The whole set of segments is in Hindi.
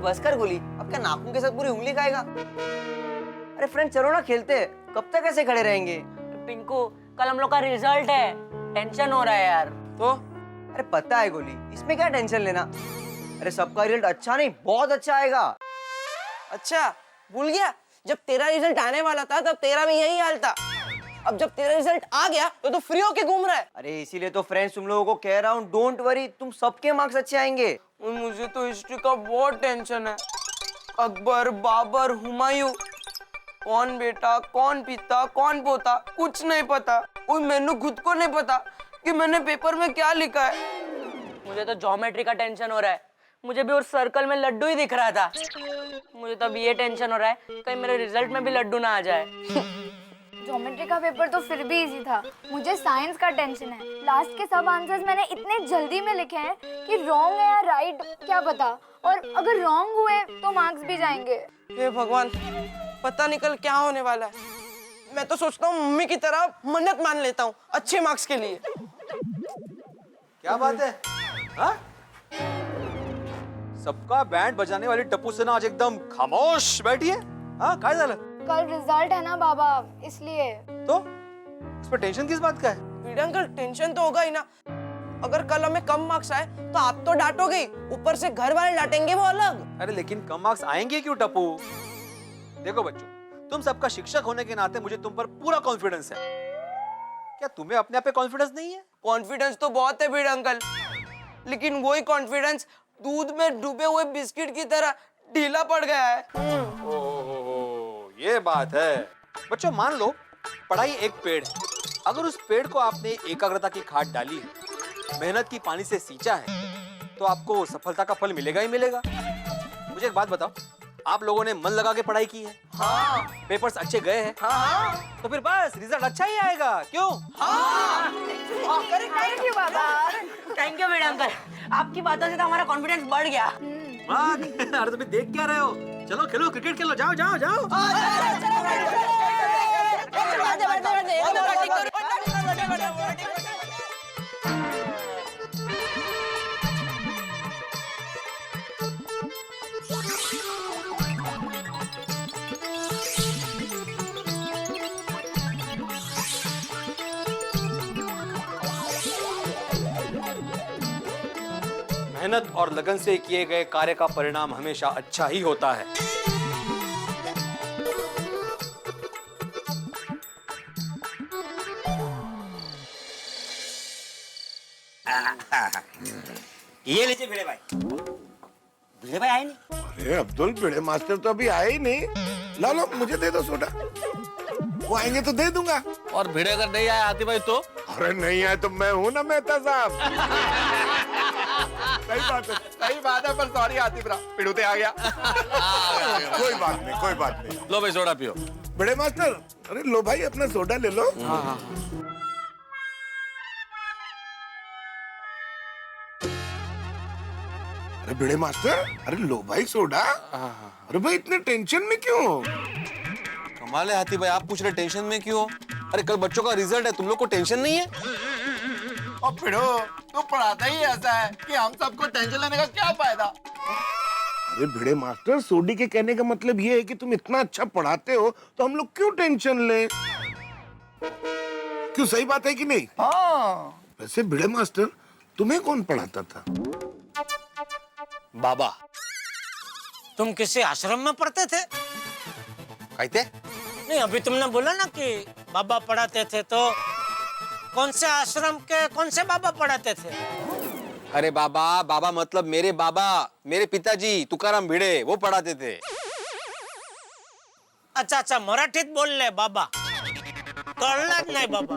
बस कर गोली, अब क्या नाखून के साथ पूरी उंगली खाएगा? अरे फ्रेंड चलो ना खेलते हैं, कब तक ऐसे खड़े रहेंगे? पिंकू कल हम लोग का रिजल्ट है, टेंशन हो रहा है यार। तो अरे पता है गोली, इसमें क्या टेंशन लेना? अरे सबका रिजल्ट अच्छा नहीं बहुत अच्छा आएगा। अच्छा भूल गया, जब तेरा रिजल्ट आने वाला था तब तेरा भी यही हाल था। अब जब तेरा रिजल्ट आ गया तो फ्री होके घूम रहा है। अरे इसीलिए तो फ्रेंड्स तुम लोगों को कह रहा हूँ, डोंट वरी, तुम सबके मार्क्स अच्छे आएंगे। मुझे तो हिस्ट्री का बहुत टेंशन है। अकबर, बाबर, हुमायूं, कौन बेटा, कौन पिता, कौन पोता, कुछ नहीं पता। और मैंने खुद को नहीं पता कि मैंने पेपर में क्या लिखा है। मुझे तो ज्योमेट्री का टेंशन हो रहा है, मुझे भी उस सर्कल में लड्डू ही दिख रहा था। मुझे तो अब ये टेंशन हो रहा है कहीं मेरे रिजल्ट में भी लड्डू ना आ जाए। ज्योमेट्री का पेपर तो फिर भी इजी था, मुझे साइंस का टेंशन है। लास्ट के सब आंसर्स मैंने इतने जल्दी में लिखे हैं कि रॉन्ग है या राइट क्या पता, और अगर रॉन्ग हुए तो मार्क्स भी जाएंगे। हे भगवान, पता नहीं कल क्या होने वाला है। मैं तो सोचता हूँ मम्मी की तरह मन्नत मान लेता हूँ अच्छे मार्क्स के लिए। क्या बात है? हाँ? सबका बैंड बजाने वाली टप्पू सेना आज एकदम खामोश बैठी है। हाँ काय झालं? कल रिजल्ट है ना बाबा, इसलिए। तो इस पर टेंशन किस बात का है? वीड अंकल टेंशन तो होगा ही ना। अगर कल हमें कम मार्क्स आए तो आप तो डांटोगे ही, ऊपर से घर वाले डांटेंगे वो अलग। अरे लेकिन कम मार्क्स आएंगे क्यों टप्पू? देखो बच्चों, तुम सबका शिक्षक होने के नाते मुझे तुम पर पूरा कॉन्फिडेंस है। क्या तुम्हें अपने आप पे कॉन्फिडेंस नहीं है? कॉन्फिडेंस तो बहुत है वीड अंकल, लेकिन वही कॉन्फिडेंस दूध में डूबे हुए बिस्किट की तरह ढीला पड़ गया है। ओह, ये बात है। बच्चों मान लो पढ़ाई एक पेड़ है। अगर उस पेड़ को आपने एकाग्रता की खाद डाली है, मेहनत की पानी से सींचा है, तो आपको सफलता का फल मिलेगा ही मिलेगा। मुझे एक बात बताओ, आप लोगों ने मन लगा के पढ़ाई की है? हाँ। पेपर्स अच्छे गए हैं? हाँ। तो फिर बस रिजल्ट अच्छा ही आएगा, क्यों? हाँ। Thank you Baba. Thank you madam uncle, आपकी बातों से तो हमारा कॉन्फिडेंस बढ़ गया। अरे तुम देख क्या रहे हो? चलो खेलो, क्रिकेट खेलो, जाओ जाओ जाओ। मेहनत और लगन से किए गए कार्य का परिणाम हमेशा अच्छा ही होता है। ये लीजिए भिड़े भाई। भिड़े भाई आए नहीं? अरे अब्दुल, भिड़े मास्टर तो अभी आए ही नहीं। लो लो मुझे दे दो सोडा, वो आएंगे तो दे दूंगा। और भिड़े अगर नहीं आए आती भाई तो? अरे नहीं आए तो मैं हूं ना मेहता साहब। सही बात है, पर सॉरी आतिफ रा, पिड़ूते आ गया। कोई बात नहीं, कोई बात नहीं। लो भाई सोडा पियो। भिड़े मास्टर, अरे लो भाई अपना सोडा ले लो। अरे भिड़े मास्टर, अरे लो भाई सोडा। अरे भाई इतने टेंशन में क्यों? कमाल है हाथी भाई, आप पूछ रहे टेंशन में क्यों? अरे कल बच्चों का रिजल्ट है, तुम लोग को टेंशन नहीं है? और पिड़ो, तू पढ़ाता ही ऐसा है कि हम सबको टेंशन लेने का क्या फायदा? अरे भिड़े मास्टर, सोडी के कहने का मतलब ये है कि तुम इतना अच्छा पढ़ाते हो तो हम लोग क्यों टेंशन लें? क्यों, सही बात है कि नहीं? हाँ। वैसे भिड़े मास्टर, तुम्हें कौन पढ़ाता था? बाबा। तुम किसी आश्रम में पढ़ते थे? कहते? नहीं, अभी तुमने बोला ना कि बाबा पढ़ाते थे, तो कौन से आश्रम के कौन से बाबा पढ़ाते थे? अरे बाबा, बाबा मतलब मेरे बाबा, मेरे पिताजी तुकाराम भिड़े, वो पढ़ाते थे। अच्छा अच्छा, मराठीत बोल ले बाबा, कळलंच नाही बाबा।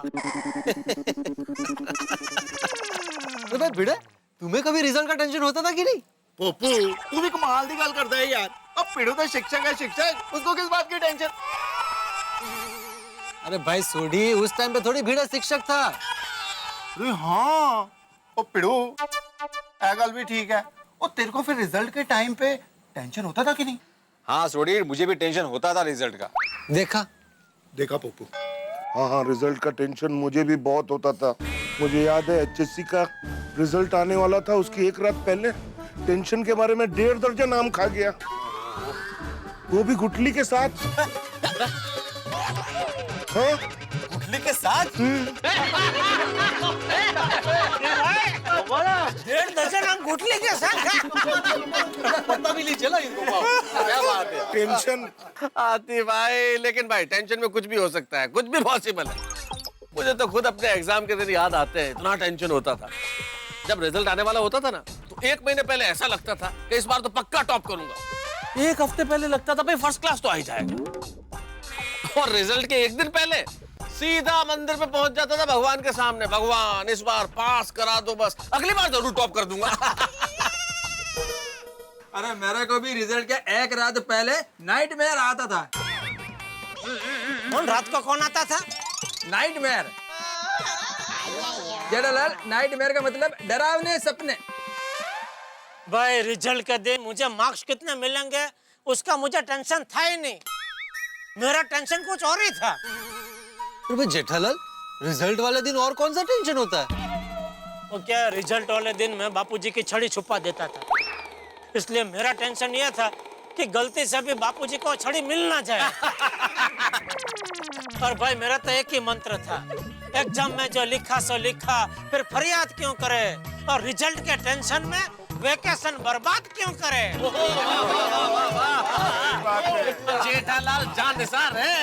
तो भाई भिड़े, तुम्हें कभी रिजल्ट का टेंशन होता था कि नहीं? पोपू, तू भी कमाल दी गल करता है यार। अब पिड़ो तो शिक्षक है, शिक्षक, उसको किस बात की टेंशन? अरे भाई सोडी, उस टाइम पे थोड़ी भिड़े शिक्षक था। अरे हाँ, ओ पिड़ो, ये गल भी ठीक है। और तेरे को फिर रिजल्ट के टाइम पे टेंशन होता था कि नहीं? हाँ सोडी, मुझे भी टेंशन होता था रिजल्ट का। देखा पोपू, हाँ हाँ, रिजल्ट का टेंशन मुझे भी बहुत होता था। मुझे याद है HSC का रिजल्ट आने वाला था, उसकी एक रात पहले टेंशन के बारे में 1.5 दर्जन नाम खा गया, वो भी गुटली के साथ। हाँ? गुटली के साथ? 1.5 दर्जन हम गुटली के साथ पता भी नहीं चला इनको। क्या बात है। टेंशन आती भाई, लेकिन भाई टेंशन में कुछ भी हो सकता है, कुछ भी पॉसिबल है। मुझे तो खुद अपने एग्जाम के दिन याद आते हैं, इतना टेंशन होता था। जब रिजल्ट आने वाला होता था ना, तो 1 महीने पहले ऐसा लगता था कि इस बार तो पक्का टॉप करूंगा। 1 हफ्ते पहले लगता था भाई फर्स्ट क्लास तो आ ही जाएगा। और रिजल्ट के 1 दिन पहले सीधा मंदिर पे पहुंच जाता था भगवान के सामने, भगवान इस बार पास करा दो, बस अगली बार जरूर टॉप कर दूंगा। अरे मेरे को भी रिजल्ट के 1 रात पहले नाइटमेयर आता था। कौन रात को कौन आता था? नाइटमेयर, जेठालाल, नाइटमेयर का मतलब डरावने सपने। भाई रिजल्ट के दिन मुझे मार्क्स कितने मिलेंगे उसका मुझे टेंशन था ही नहीं, मेरा टेंशन कुछ और ही था। अरे जेठालाल, रिजल्ट वाले दिन और कौन सा टेंशन होता है? वो क्या, रिजल्ट वाले दिन मैं बापूजी की छड़ी छुपा देता था, इसलिए मेरा टेंशन यह था कि गलती से भी बापूजी को छड़ी मिल ना जाए। और भाई मेरा तो एक ही मंत्र था, एग्जाम में जो लिखा सो लिखा, फिर फरियाद क्यों करे, और रिजल्ट के टेंशन में वेकेशन बर्बाद क्यों करे। जेठालाल जान निसार है।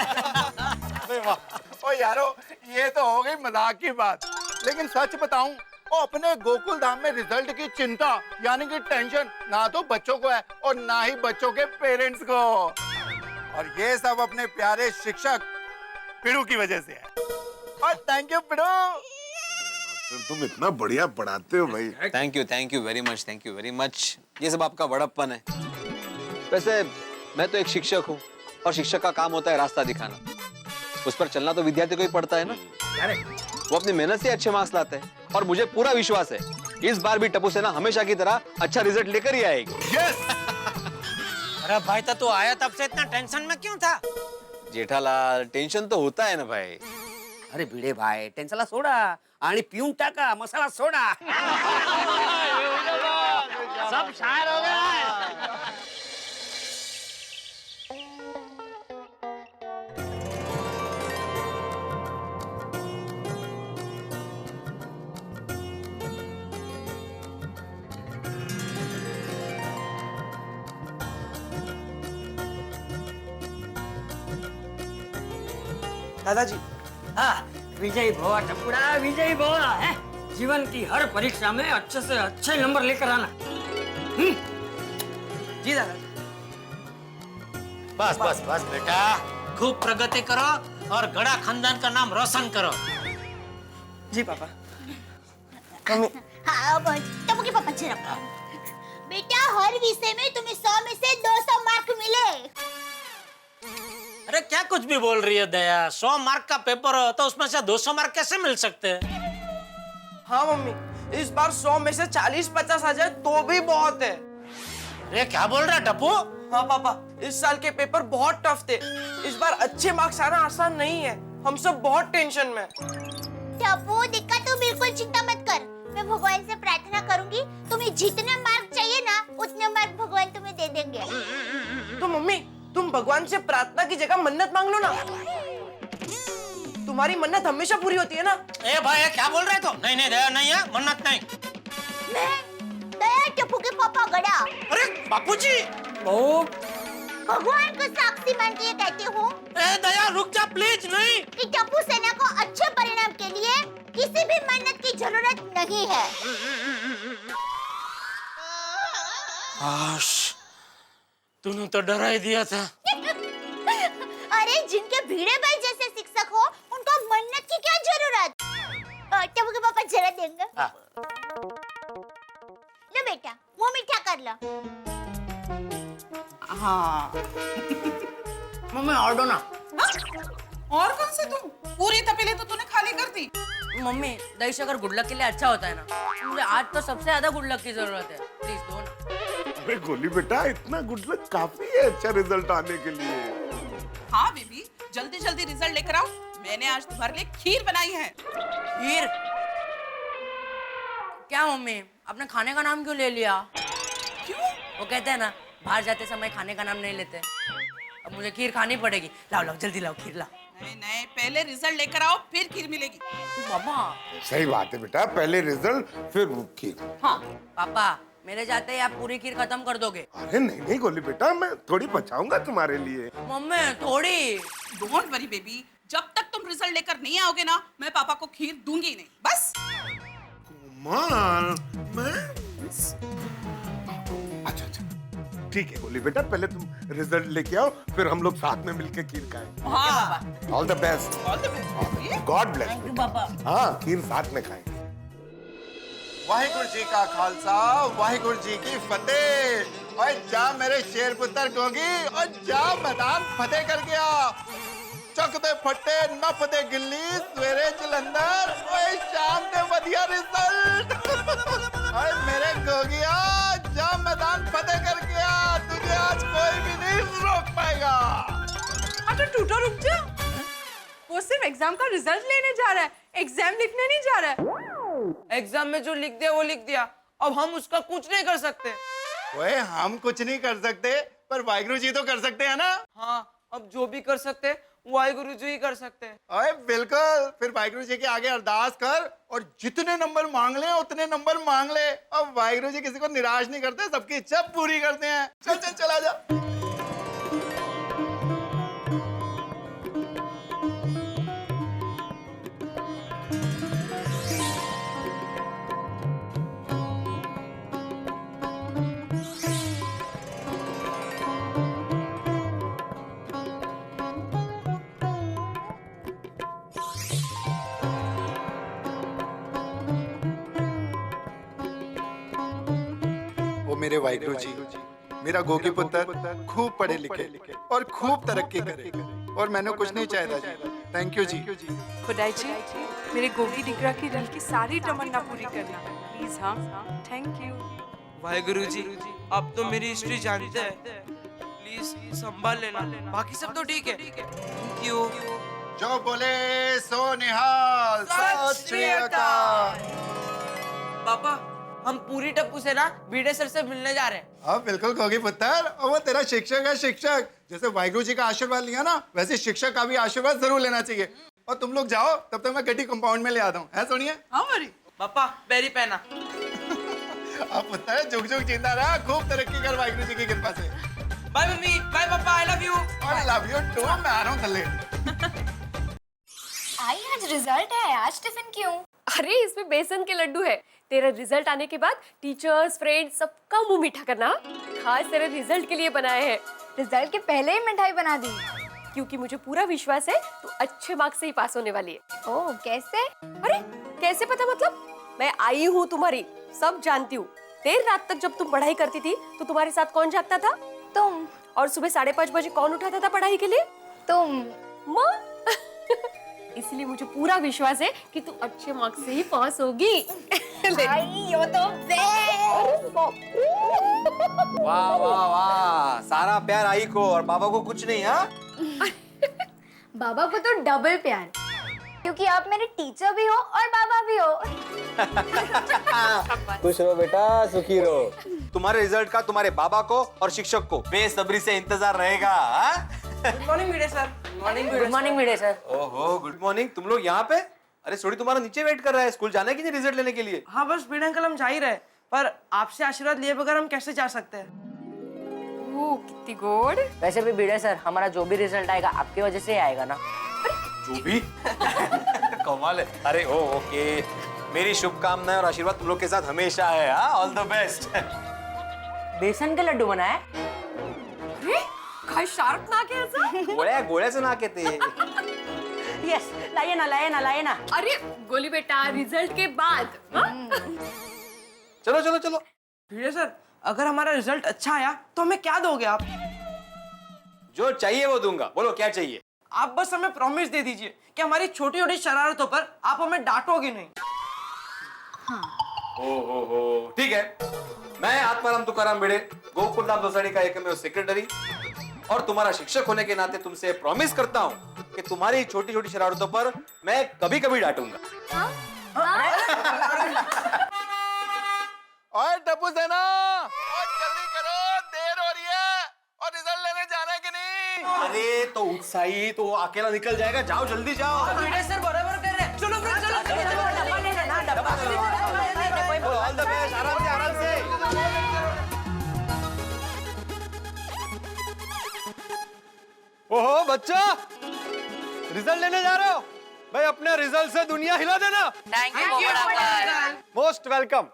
ओ यारो, ये तो हो गई मजाक की बात, लेकिन सच बताऊं, वो अपने गोकुल धाम में रिजल्ट की चिंता यानी कि टेंशन ना तो बच्चों को है और ना ही बच्चों के पेरेंट्स को, और ये सब अपने प्यारे शिक्षक पिड़ू की वजह से है। और थैंक यू पिड़ू, तुम इतना बढ़िया पढ़ाते हो भाई। Thank you very much, thank you very much. ये सब आपका बड़प्पन है। वैसे मैं तो एक शिक्षक हूँ, और शिक्षक का काम होता है रास्ता दिखाना। उस पर चलना तो विद्यार्थी को ही पड़ता है ना। वो अपनी मेहनत से अच्छे मार्क्स लाते हैं, और मुझे पूरा विश्वास है इस बार भी टप्पू सेना हमेशा की तरह अच्छा रिजल्ट लेकर ही आएगी। अरे भाई तो तू आया तब से इतना टेंशन में क्यों था? जेठालाल, टेंशन तो होता है ना भाई। अरे भिडे भाई, टेन्शनला सोडा आणि पिऊन टाका मसाला सोडा। सब शायर हो गया। दादाजी, हाँ, विजयी भवा टपुड़ा, विजयी भवा है। जीवन की हर परीक्षा में अच्छे से अच्छे नंबर लेकर आना। जी दादाजी। बस बस बस बेटा, खूब प्रगति करो और गड़ा खानदान का नाम रोशन करो। जी पापा। हाँ, टप्पू के पापा जरा। बेटा, हर विषय में तुम्हें 100 में से 200 मार्क मिले। अरे क्या कुछ भी बोल रही है दया, 100 मार्क का पेपर हो तो उसमें से 200 मार्क कैसे मिल सकते हैं? हाँ मम्मी, इस बार 100 में से 40-50 आ जाए तो भी बहुत है। अरे क्या बोल रहा है टप्पू? हाँ पापा, इस साल के पेपर बहुत टफ थे। इस बार अच्छे मार्क्स आना आसान नहीं है। हम सब बहुत टेंशन में। टप्पू दिक्कत, तू बिल्कुल चिंता मत कर। मैं भगवान से प्रार्थना करूंगी, तुम्हें जितने मार्क चाहिए ना उतने मार्क भगवान तुम्हें दे देंगे। तो मम्मी, तुम भगवान से प्रार्थना की जगह मन्नत मांग लो ना। तुम्हारी मन्नत हमेशा पूरी होती है ना। ए भाई, क्या बोल रहे तो? नहीं नहीं दया नहीं है, मन्नत नहीं। मैं दया टप्पू के पापा गड़ा। अरे बापूजी, भगवान को साक्षी मान के कहती हूँ ए दया रुक जा प्लीज। नहीं कि टप्पू सेना को अच्छे परिणाम के लिए किसी भी मन्नत की जरूरत नहीं है। तूने तो डरा ही दिया था। अरे जिनके भिड़े भाई जैसे शिक्षक हो उनको मन्नत की क्या जरूरत। टप्पू के पापा जरा देंगे। लो बेटा, मुंह मीठा कर लो। हाँ मम्मी और दो ना। और कौन से तुम? पूरी तपेली तो तूने खाली कर दी। मम्मी, दही शक्कर गुड लक के लिए अच्छा होता है ना। मुझे आज तो सबसे ज्यादा गुड लक की जरूरत है, प्लीज दो ना। अरे गोली बेटा, इतना गुड लक काफी है अच्छा रिजल्ट आने के लिए। हाँ बेबी, जल्दी जल्दी रिजल्ट लेकर आओ। मैंने आज तुम्हारे लिए खीर बनाई है। खीर? क्या मम्मी, आपने खाने का नाम क्यों ले लिया? वो कहते हैं ना, बाहर जाते समय खाने का नाम नहीं लेते। अब मुझे खीर खानी पड़ेगी। लाओ लाओ जल्दी लाओ खीर लाओ। नहीं नहीं, पहले रिजल्ट लेकर आओ, फिर खीर मिलेगी। पापा। सही बात है बेटा, पहले रिजल्ट फिर खीर। हाँ पापा, मेरे जाते ही आप पूरी खीर खत्म कर दोगे। अरे नहीं नहीं गोली बेटा, मैं थोड़ी बचाऊंगा तुम्हारे लिए। मम्मी थोड़ी। डोंट वरी बेबी, जब तक तुम रिजल्ट लेकर नहीं आओगे ना, मैं पापा को खीर दूंगी ही नहीं, बस। कुमार, मैं अच्छा अच्छा ठीक है गोली बेटा, पहले तुम रिजल्ट लेके आओ, फिर हम लोग साथ में मिलके खीर खाएं। हाँ। All the best. All the best. God bless. Thank you पापा। हाँ खीर साथ में खाएंगे। वाहिगुरु जी का खालसा, वाहिगुरु जी की फतेह। और जा मेरे शेर पुत्र गोगी, और जा मैदान फतेह कर गया। चक दे फटे नफ दे गिल्ली, सवेरे जलंधर, ओए शाम दे वधिया रिजल्ट। ओए मेरे गोगिया, जा मैदान फतेह कर गया। तुझे आज कोई भी नहीं रोक पाएगा। अच्छा टूटो रुक जा, वो सिर्फ एग्जाम का रिजल्ट लेने जा रहा है, एग्जाम लिखने नहीं जा रहा है। एग्जाम में जो लिख दिया वो लिख दिया, अब हम उसका कुछ नहीं कर सकते। ओए हम कुछ नहीं कर सकते, पर वाहिगुरु जी तो कर सकते हैं ना। हाँ, अब जो भी कर सकते वाहिगुरु जी ही कर सकते हैं। ओए बिल्कुल, फिर वाहिगुरु जी के आगे अरदास कर, और जितने नंबर मांग ले उतने नंबर मांग ले। अब वाहिगुरु जी किसी को निराश नहीं करते, सबकी इच्छा पूरी करते हैं। चल चल चला जा। ओ मेरे वाहिगुरु जी, मेरा गोगी पुत्र खूब पढ़े लिखे और खूब तरक्की करे, और मैंने कुछ नहीं चाहता जी। थैंक यू जी। खुदाई जी, मेरे गोगी दिकरा की दिल की सारी तमन्ना पूरी करना प्लीज। हाँ थैंक यू। वाहिगुरु जी, आप तो मेरी हिस्ट्री जानते हैं, प्लीज संभाल लेना, बाकी सब तो ठीक है। Thank you. जो बोले सो निहाल, सत श्री अकाल। पापा, हम पूरी टप्पू से ना बीडे सर से मिलने जा रहे हैं। हाँ बिल्कुल गोगी पुत्र, और वो तेरा शिक्षक है। शिक्षक जैसे वाहिगुरु जी का आशीर्वाद लिया ना, वैसे शिक्षक का भी आशीर्वाद जरूर लेना चाहिए। और तुम लोग जाओ, तब तक मैं गड्डी कंपाउंड में ले आता हूँ। है सुनिए। हाँ मरी पापा, पैरी पहना। अब पुत्र जुग जुग जिंदा रहा, खूब तरक्की कर वाहिगुरु जी की कृपा से। Bye mummy, bye papa, I love you. I love you too. मैं आ रहा हूँ थल्ले। आई आज रिजल्ट है, आज टिफिन क्यों? अरे इसमें बेसन के लड्डू है। तेरा रिजल्ट आने के बाद टीचर्स फ्रेंड्स सबका मुंह मीठा करना, खास तेरे रिजल्ट के लिए बनाए हैं। रिजल्ट के पहले ही मिठाई बना दी, क्योंकि मुझे पूरा विश्वास है तू अच्छे मार्क्स से ही पास होने वाली है। ओह कैसे? अरे कैसे पता, मतलब मैं आई हूँ तुम्हारी, सब जानती हूँ। देर रात तक जब तुम पढ़ाई करती थी तो तुम्हारे साथ कौन जागता था? तुम। और सुबह 5:30 बजे कौन उठाता था पढ़ाई के लिए? तुम। माँ। इसलिए मुझे पूरा विश्वास है कि तू अच्छे मार्क्स से ही पास होगी। यो तो वाह वाह वाह, सारा प्यार आई को और बाबा को कुछ नहीं। हाँ बाबा को तो डबल प्यार, क्योंकि आप मेरे टीचर भी हो और बाबा भी हो। खुश रहो बेटा, सुखी रहो। तुम्हारे रिजल्ट का तुम्हारे बाबा को और शिक्षक को बेसब्री से इंतजार रहेगा। गुड मॉर्निंग भिड़े सर। गुड मॉर्निंग भिड़े सर। ओहो गुड मॉर्निंग, तुम लोग यहाँ पे? अरे सोडी तुम्हारा नीचे वेट कर रहा है, स्कूल जाना है कि नहीं रिजल्ट लेने के लिए? हाँ बस भिड़े अंकल, हम जा ही रहे, पर आपसे आशीर्वाद लिए बगैर हम कैसे जा सकते हैं? ओह कितनी गुड। वैसे भी भिड़े सर, हमारा जो भी रिजल्ट आएगा आपकी वजह से ही आएगा ना। जो भी कमाल है। अरे ओ ओके, मेरी शुभकामनाएं और आशीर्वाद तुम लोग के साथ हमेशा है। हाँ ऑल द बेस्ट। बेसन के लड्डू बनाए? काय शार्प नाक है ऐसा? गोळ्याचं नाक येते। यस, लाइए ना लाइए ना लाइए ना। अरे गोली बेटा, रिजल्ट के बाद। चलो चलो चलो। भिड़े सर, अगर हमारा रिजल्ट अच्छा आया तो हमें क्या दोगे आप? जो चाहिए वो दूंगा, बोलो क्या चाहिए? आप बस हमें प्रॉमिस दे दीजिए कि हमारी छोटी छोटी शरारतों पर आप हमें डांटोगे नहीं। हो ठीक है। मैं आत्माराम तुकाराम भिड़े, गोकुलधाम सोसाइटी का एकमेव सेक्रेटरी और तुम्हारा शिक्षक होने के नाते तुमसे प्रॉमिस करता हूँ कि तुम्हारी छोटी छोटी शरारतों पर मैं कभी कभी डांटूंगा। ओए टप्पू सेना, ओए जल्दी करो, अरे तो उत्साही तो वो अकेला निकल जाएगा, जाओ जल्दी जाओ। सर बराबर कर रहे हैं। चलो फ्रेंड चलो चलो चलो डब्बा लेना ना डब्बा ऑल द बेस्ट, आराम से आराम से। ओहो बच्चा, रिजल्ट लेने जा रहे हो भाई? अपने रिजल्ट से दुनिया हिला देना। Thank you most welcome.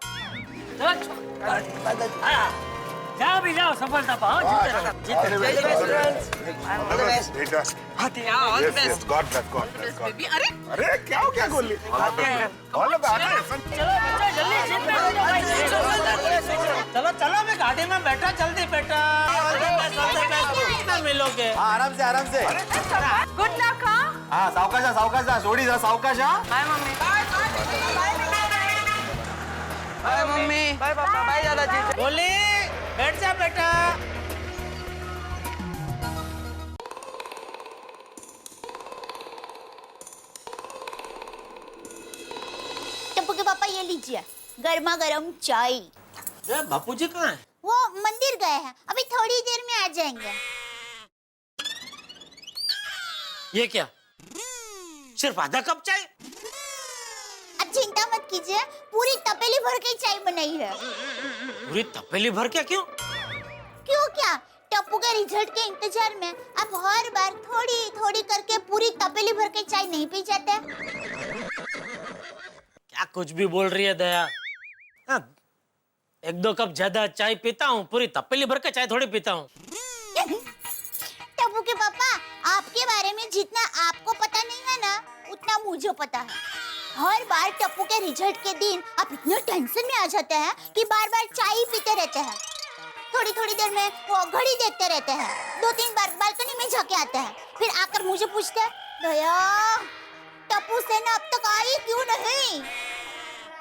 जाओ भी जाओ, सफलता पाओ, जीते बेटा all the best God bless baby. अरे अरे क्या हो गया गोली? ऑल द चलो बेटा जल्दी सीट पे बैठो भाई। चलो चलो, मैं गाड़ी में बैठा, जल्दी बेटा। कितना मिलोगे? आराम से आराम से। Good luck. हाँ सावकाश सावकाश, जोड़ी जरा सावकाश। Bye mummy. Bye mummy. Bye papa. Bye दादाजी। बोली बैठ जा बेटा। टप्पू के पापा ये लीजिए गर्मा गर्म चाय। बापू जी कहाँ है? वो मंदिर गए हैं, अभी थोड़ी देर में आ जाएंगे। ये क्या, सिर्फ आधा कप चाय? अब चिंता मत कीजिए, पूरी तपेली भर के चाय बनाई है। पूरी तपेली भर के? क्यों? क्यों क्या, टप्पू के रिजल्ट के इंतजार में अब हर बार थोड़ी थोड़ी करके पूरी तपेली भर के चाय नहीं पी जाते? क्या कुछ भी बोल रही है दया? हाँ, एक दो कप ज्यादा चाय पीता हूँ, पूरी तपेली भर के चाय थोड़ी पीता हूँ। टप्पू के पापा, आपके बारे में जितना आपको पता नहीं है ना, उतना मुझे पता है। हर बार टप्पू के रिजल्ट के दिन आप इतने टेंशन में आ जाते हैं कि बार बार चाय ही पीते रहते हैं। थोड़ी थोड़ी देर में वो घड़ी देखते रहते हैं, 2-3 बार बालकनी में जाके आते हैं, फिर आकर मुझे पूछते हैं, दया टप्पू सेना अब तक आई क्यों नहीं?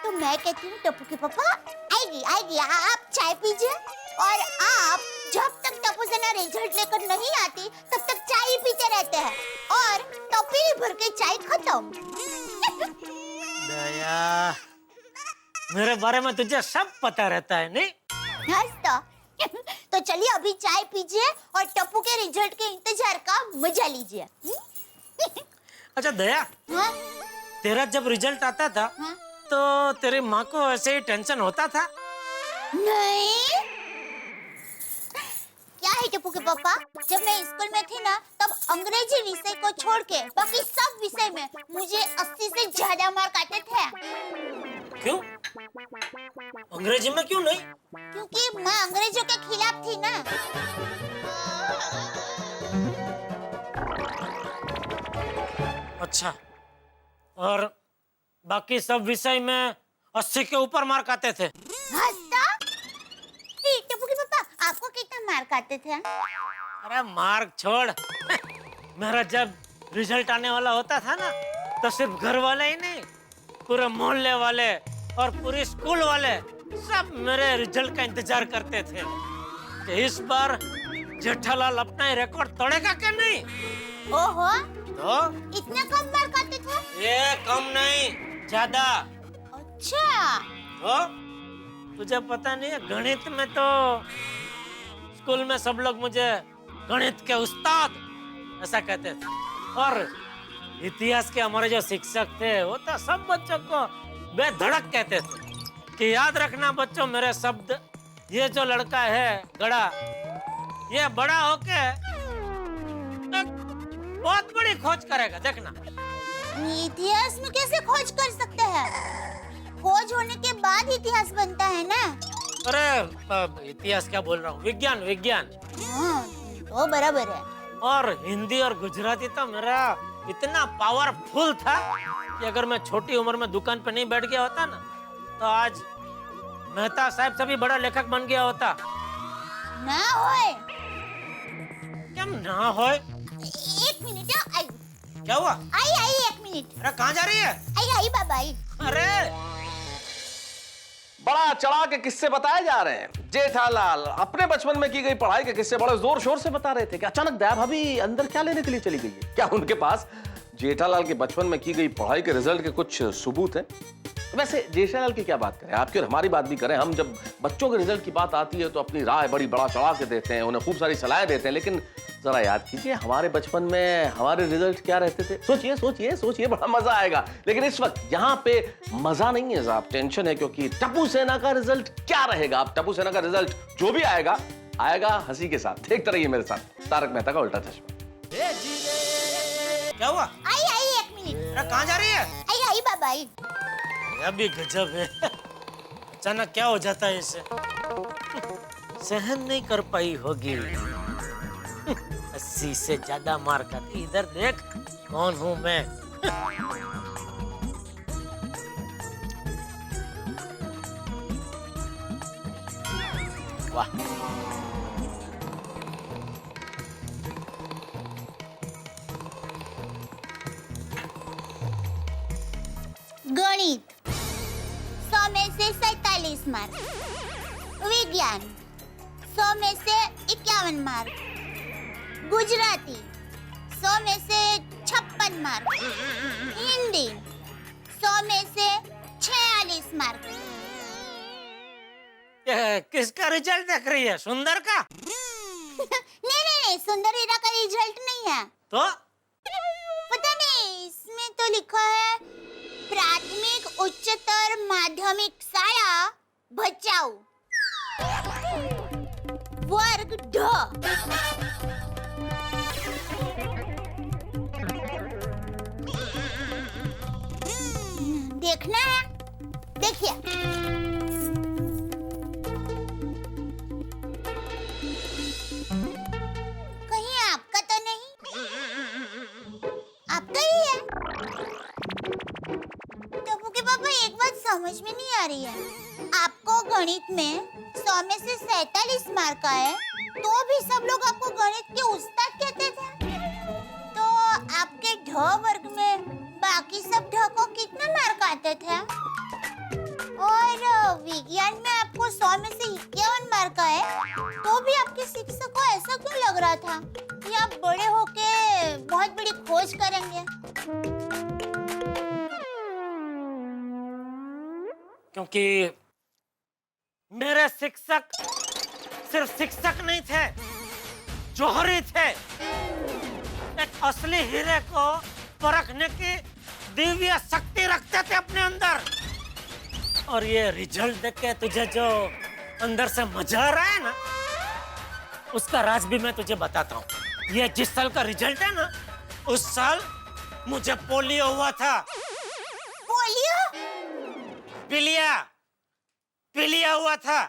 तो मैं कहती हूँ, टप्पू के पापा आएगी आएगी, आप चाय पीजिए। और आप जब तक टप्पू सेना रिजल्ट लेकर नहीं आती तब तक चाय पीते रहते हैं और तपेली भर के चाय खत्म। दया, मेरे बारे में तुझे सब पता रहता है नहीं? तो चलिए अभी चाय पीजिए और टप्पू के रिजल्ट के इंतजार का मजा लीजिए। अच्छा दया, हाँ? तेरा जब रिजल्ट आता था हाँ? तो तेरी माँ को ऐसे ही टेंशन होता था? नहीं। क्या है टप्पू के पापा, जब मैं स्कूल में थी ना, तब अंग्रेजी विषय को छोड़ के बाकी सब विषय में मुझे 80 से ज्यादा मार्क आते थे। क्यों? अंग्रेजी में क्यों नहीं? क्योंकि मैं अंग्रेजों के खिलाफ थी ना। अच्छा, और बाकी सब विषय में 80 के ऊपर मार्क आते थे? टप्पू के पापा, आपको कितना मार्क आते थे? अरे मार्क छोड़। मेरा जब रिजल्ट आने वाला होता था ना, तो सिर्फ घर वाले ही नहीं, पूरे मोहल्ले वाले और पूरे स्कूल वाले सब मेरे रिजल्ट का इंतजार करते थे कि इस बार जेठालाल अपना ही रिकॉर्ड तोड़ेगा क्या नहीं। ओहो, तो इतना कम मार्क आते थे? ये कम नहीं, ज्यादा। अच्छा, तो तुझे पता नहीं है, गणित में तो स्कूल में सब लोग मुझे गणित के उस्ताद ऐसा कहते थे, और इतिहास के हमारे जो शिक्षक थे वो तो सब बच्चों को बेधड़क कहते थे कि याद रखना बच्चों मेरे शब्द, ये जो लड़का है गड़ा, ये बड़ा होके एक बहुत बड़ी खोज करेगा, देखना। इतिहास में कैसे खोज कर सकते हैं? खोज होने के बाद इतिहास बनता है ना। अरे इतिहास क्या बोल रहा हूँ, विज्ञान विज्ञान। हाँ, वो बराबर है। और हिंदी और गुजराती तो मेरा इतना पावरफुल था कि अगर मैं छोटी उम्र में दुकान पे नहीं बैठ गया होता ना, तो आज मेहता साहब से भी बड़ा लेखक बन गया होता। ना होए। क्या ना होए? एक मिनट, आई। क्या हुआ? आई 1 मिनट। अरे कहाँ जा रही है? आई बाबा आई। अरे बड़ा चढ़ा के किस्से बताए जा रहे हैं। जेठालाल अपने बचपन में की गई पढ़ाई के किस्से बड़े जोर शोर से बता रहे थे कि अचानक दया भाभी अंदर क्या लेने के लिए चली गई है? क्या उनके पास जेठालाल के बचपन में की गई पढ़ाई के रिजल्ट के कुछ सबूत हैं? वैसे जेठालाल की क्या बात करें, आपकी और हमारी बात भी करें। हम जब बच्चों के रिजल्ट की बात आती है तो अपनी राय बड़ी बड़ा चढ़ा के देते हैं, उन्हें खूब सारी सलाहें देते हैं, लेकिन जरा याद कीजिए हमारे बचपन में हमारे रिजल्ट क्या रहते थे। सोचिए सोचिए सोचिए, बड़ा मजा आएगा। लेकिन इस वक्त यहाँ पे मजा नहीं है साहब, टेंशन है, क्योंकि टप्पू सेना का रिजल्ट क्या रहेगा। अब टप्पू सेना का रिजल्ट जो भी आएगा आएगा हंसी के साथ। देखते रहिए मेरे साथ तारक मेहता का उल्टा चश्मा। क्या हुआ? आई एक मिनट। अरे कहाँ जा रही है? आई बाबा आई। यह भी गजब है। अचानक क्या हो जाता है इसे? सहन नहीं कर पाई होगी। 80 से ज्यादा मार खाती। इधर देख कौन हूं मैं। वाह, गणित 100 में से 47 मार्क, विज्ञान 100 में से 51 मार्क, गुजराती 100 में से 56 मार्क, हिंदी 100 में से 46 मार्क। किसका रिजल्ट देख रही है? सुंदर का? नहीं, सुंदर हीरा का रिजल्ट नहीं है। तो पता नहीं, इसमें तो लिखा है प्राथमिक उच्चतर माध्यमिक शाला भचाऊ, वर्ग ढ। देखना है? देखिए, कहीं आपका तो नहीं? आपका ही है। टप्पू के पापा, एक बात समझ में नहीं आ रही है। आपको गणित में 100 में से 47 मार्क आए, तो भी सब लोग आपको गणित के उस्ताद कहते थे। तो आपके ढ वर्ग में बाकी सब ढ को कितने मार्क आते थे? और विज्ञान में आपको 100 में से 51 मार्क आए, तो भी आपके शिक्षक को ऐसा क्यों लग रहा था कि आप बड़े होके बहुत बड़ी खोज करेंगे? क्योंकि मेरे शिक्षक सिर्फ शिक्षक नहीं थे, जौहरी थे। एक असली हीरे को परखने की दिव्य शक्ति रखते थे अपने अंदर। और ये रिजल्ट देख के तुझे जो अंदर से मजा आ रहा है ना, उसका राज भी मैं तुझे बताता हूँ। ये जिस साल का रिजल्ट है ना, उस साल मुझे पोलियो हुआ था। पोलियो? पीलिया हुआ था।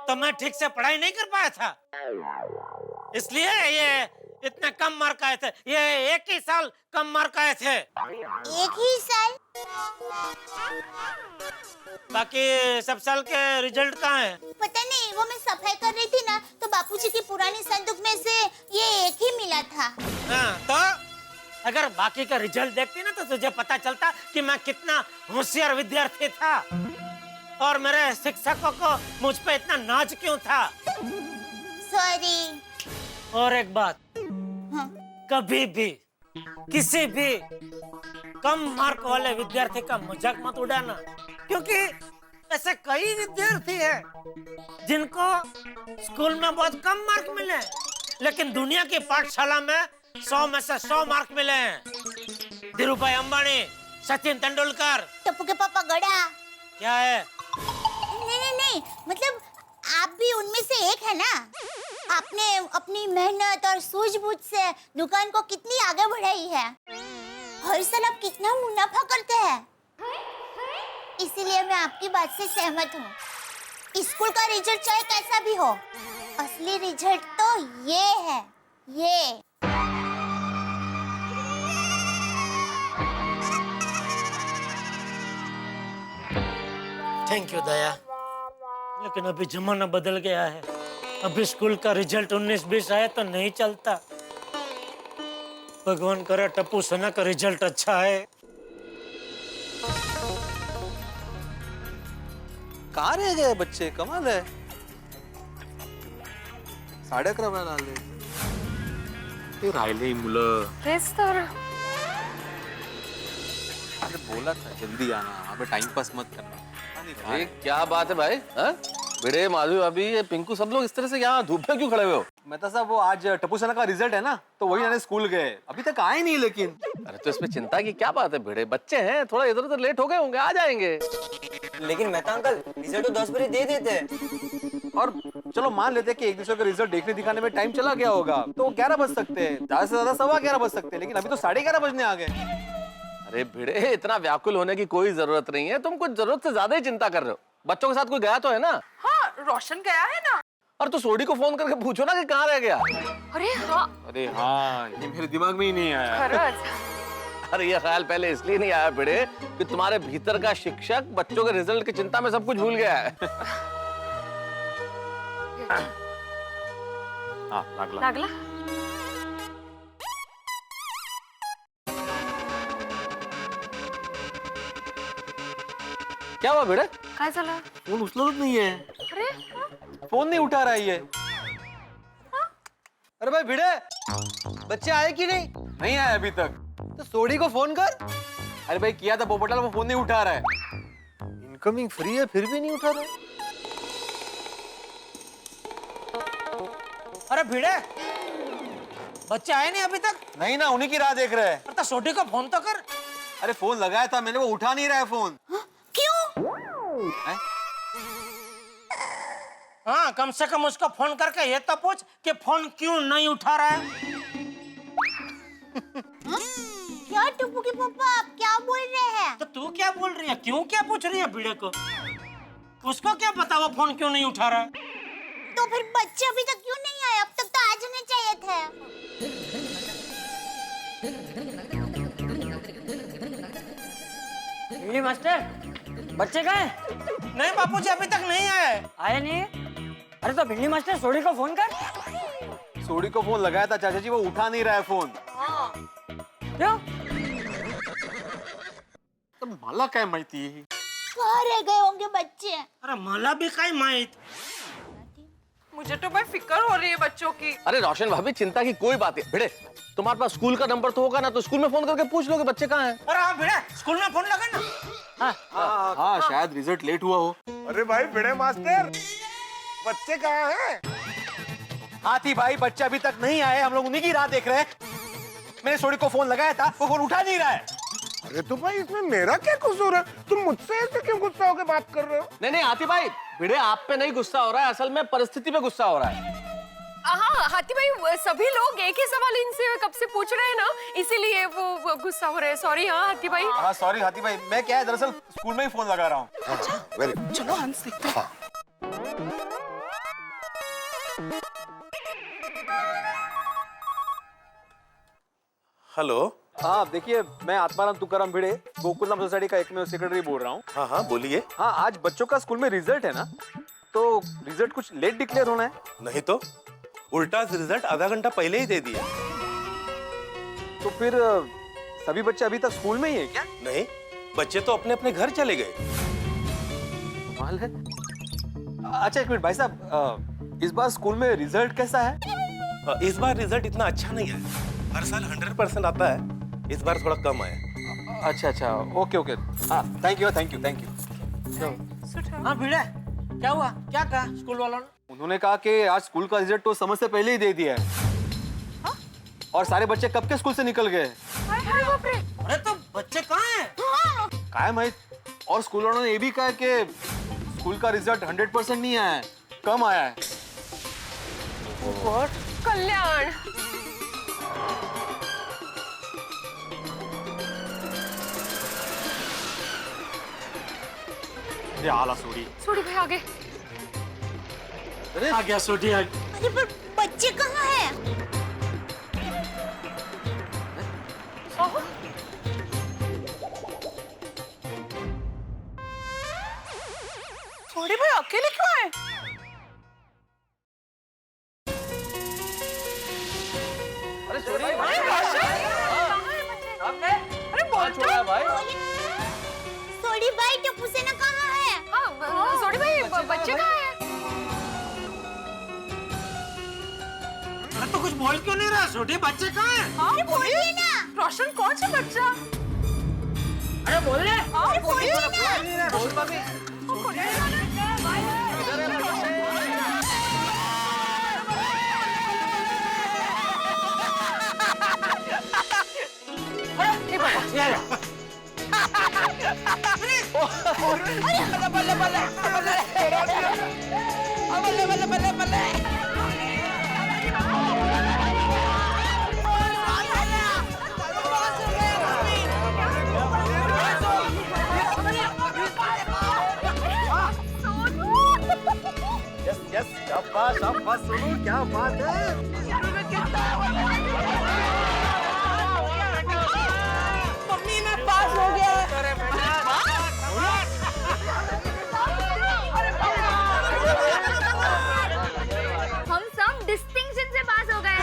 तो मैं ठीक से पढ़ाई नहीं कर पाया था, इसलिए ये इतने कम मार्क आए थे। ये एक ही साल कम मार्क आए थे। एक ही साल? बाकी सब साल के रिजल्ट कहाँ हैं? पता नहीं, वो मैं सफाई कर रही थी ना, तो बापूजी की पुरानी संदूक में से ये एक ही मिला था। हाँ, तो अगर बाकी का रिजल्ट देखती ना, तो तुझे पता चलता कि मैं कितना होशियार विद्यार्थी था और मेरे शिक्षकों को मुझ पे इतना नाज क्यों था। सॉरी। और एक बात, हाँ। कभी भी किसी भी कम मार्क वाले विद्यार्थी का मजाक मत उड़ाना, क्योंकि ऐसे कई विद्यार्थी हैं जिनको स्कूल में बहुत कम मार्क मिले, लेकिन दुनिया की पाठशाला में 100 में से 100 मार्क मिले हैं। धीरूभाई अंबानी, सचिन तेंदुलकर। टप्पू के पापा गड़ा। क्या है? नहीं, मतलब आप भी उनमें से एक है ना। आपने अपनी मेहनत और सूझबूझ से दुकान को कितनी आगे बढ़ाई है। हर साल आप कितना मुनाफा करते हैं। इसीलिए मैं आपकी बात से सहमत हूँ। स्कूल का रिजल्ट चाहे कैसा भी हो, असली रिजल्ट तो ये है, ये। थैंक यू दया, लेकिन अभी जमाना बदल गया है। अभी स्कूल का रिजल्ट 19-20 आए तो नहीं चलता। भगवान करे टप्पू सेना का रिजल्ट अच्छा है। कहाँ रह गए बच्चे? कमाल है, 11:30 वेळा आले. ते राहिले मुलं. तेच तर. अरे बोला था जल्दी आना, अबे टाइम पास मत करना. अरे क्या बात है भाई? हाँ? भिड़े, माधवी भाभी, ये पिंकू, सब लोग इस तरह से यहाँ धूप में क्यों खड़े हुए हो? मेहता साहब वो आज टप्पू सेना का रिजल्ट है ना, तो वही आने स्कूल गए, अभी तक आए नहीं लेकिन। अरे तो इसमें चिंता की क्या बात है भिड़े, बच्चे हैं, थोड़ा इधर उधर लेट हो गए होंगे, आ जाएंगे। लेकिन मेहता अंकल रिजल्ट तो 10 बजे दे देते हैं। और चलो मान लेते हैं कि एक दूसरे का रिजल्ट देखने दिखाने में टाइम चला गया होगा, तो 11 बज सकते हैं, ज्यादा से ज्यादा 11:15 बज सकते हैं, लेकिन अभी तो 11:30 बजने आ गए। अरे भिड़े, इतना व्याकुल होने की कोई जरूरत नहीं है, तुम कुछ जरूरत से ज्यादा ही चिंता कर रहे हो। बच्चों के साथ कोई गया तो है ना? हाँ, रोशन गया है ना। और तो सोडी को फोन करके पूछो ना कि कहाँ रह गया। अरे हाँ, अरे हाँ, ये मेरे दिमाग में ही नहीं आया। खरंच। अरे ये ख्याल पहले इसलिए नहीं आया भिड़े कि तुम्हारे भीतर का शिक्षक बच्चों के रिजल्ट की चिंता में सब कुछ भूल गया है। हाँ, लागला। लागला? क्या हुआ भिड़े? काय झालं? फोन उचलत नाहीये। अरे फोन नहीं उठा रहा है ये। अरे भाई भिड़े, बच्चे आए कि नहीं? नहीं आए अभी तक। तो सोडी को फोन कर। अरे भाई किया था पोपटलाल, वो फोन नहीं उठा रहा है। इनकमिंग फ्री है फिर भी नहीं उठा रहा है। अरे भिड़े, बच्चे आए नहीं अभी तक? नहीं ना, उन्हीं की राह देख रहे हैं। तो छोटी को फोन तो कर। अरे फोन लगाया था मैंने, वो उठा नहीं रहा है फोन। क्यों? है? हाँ, कम से कम उसको फोन करके ये तो पूछ कि फोन क्यों नहीं उठा रहा है। क्या टप्पू के पापा, आप क्या बोल रहे हैं? तो तू क्या बोल रही है? क्यों क्या पूछ रही है भिड़े को? उसको क्या पता वो फोन क्यों नहीं उठा रहा है? तो फिर बच्चे अभी तक क्यों नहीं आए? अब तक तो आ जाने चाहिए थे। इंग्लिश मास्टर, बच्चे कहाँ हैं? नहीं बापूजी, अभी तक नहीं आए। आए नहीं? अरे तो भिंडी मास्टर सोडी को फोन कर। सोडी को फोन लगाया था चाचा जी, वो उठा नहीं रहा है फोन। क्यों? तो मला काय माहिती? कहाँ रह गए होंगे बच्चे? अरे मला भी काय माहित। मुझे तो भाई फिक्र हो रही है बच्चों की। अरे रोशन भाभी, चिंता की कोई बात नहीं। भिड़े, तुम्हारे पास स्कूल का नंबर तो होगा ना, तो स्कूल में फोन करके पूछ लो कि बच्चे कहाँ हैं। अरे हाँ भिड़े, स्कूल में फोन लगा ना। हाँ, शायद रिजल्ट लेट हुआ हो। अरे भाई भिड़े मास्टर, बच्चे कहाँ हैं? हाथी भाई, बच्चे अभी तक नहीं आए, हम लोग उन्हीं की राह देख रहे हैं। मैंने सोडी को फोन लगाया था, वो फोन उठा नहीं रहा है। अरे तो भाई इसमें मेरा क्या कसूर है? तुम मुझसे ऐसे क्यों गुस्सा होकर बात कर रहे हो? नहीं हाथी भाई, भिड़े आप पे नहीं गुस्सा हो रहा है, असल में परिस्थिति पे गुस्सा हो रहा है। हाँ हाथी भाई, सभी लोग एक ही सवाल इनसे कब से पूछ रहे हैं ना, इसीलिए वो गुस्सा हो रहे हैं। सॉरी। हाँ हाथी भाई। हाँ सॉरी हाथी भाई, मैं क्या है दरअसल स्कूल में ही फोन लगा रहा हूँ। वेरी चलो हंस देखते हैं। हेलो। हाँ देखिए, मैं आत्माराम तुकाराम भिड़े, गोकुलधाम सोसाइटी का एकमेव सेक्रेटरी बोल रहा हूँ। हाँ हाँ बोलिए। हाँ, आज बच्चों का स्कूल में रिजल्ट है ना, तो रिजल्ट कुछ लेट डिक्लेयर होना है। नहीं तो उल्टा रिजल्ट आधा घंटा पहले ही दे दिया। तो फिर सभी बच्चे अभी तक स्कूल में ही है क्या? नहीं, बच्चे तो अपने अपने घर चले गए। कमाल है। अच्छा एक मिनट भाई साहब, इस बार स्कूल में रिजल्ट कैसा है? इस बार रिजल्ट इतना अच्छा नहीं है। हर साल 100% आता है, इस बार थोड़ा कम आया। अच्छा, ओके। हाँ, थैंक यू। हाँ भिड़े, क्या हुआ? क्या कहा स्कूल वालों ने? उन्होंने कहा कि आज स्कूल का रिजल्ट तो समय से पहले ही दे दिया है। हाँ? और सारे बच्चे कब के स्कूल से निकल गए। अरे तो बच्चे कहाँ हैं? कायम है। और स्कूल वालों ने ये भी कहा कि स्कूल का रिजल्ट 100% नहीं आया है, कम आया है। कल्याण, ये आला सोडी। सोडी भाई आगे। आ गया सोडी, आ गया। अरे पर बच्चे कहाँ हैं? सोडी भाई अकेले क्यों आए? अरे सोडी भाई, सोडी भाई, टप्पू सेना कहाँ है? हाँ सोडी भाई, बच्चे कहाँ हैं? अरे तो कुछ बोल क्यों नहीं रहा? सोडी, बच्चे कहाँ हैं? हाँ बोलिए ना। रोशन कौन सा बच्चा? अरे बोल ले। बोलिए ना। बोल भाभी। शाबाश शाबाश सोनू, क्या बात है। मम्मी मैं पास हो गया। हम सब डिस्टिंक्शन से पास हो गए।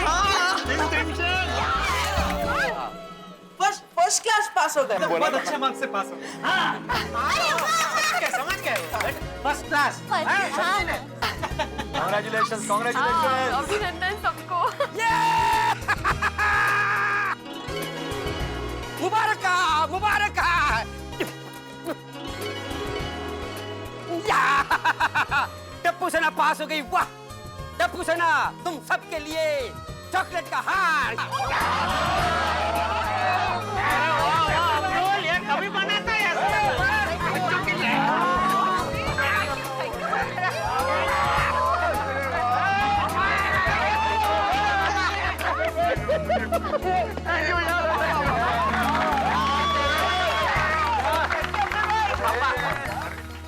फर्स्ट क्लास पास हो गए। बहुत अच्छे मार्क्स से पास हो गए। समझ गए फर्स्ट क्लास। Congratulations congratulations. अभिनंदन सबको। मुबारक मुबारक। टप्पू सेना पास हो गई, वाह। टप्पू सेना तुम सबके लिए चॉकलेट का हार। ये कभी बनाता है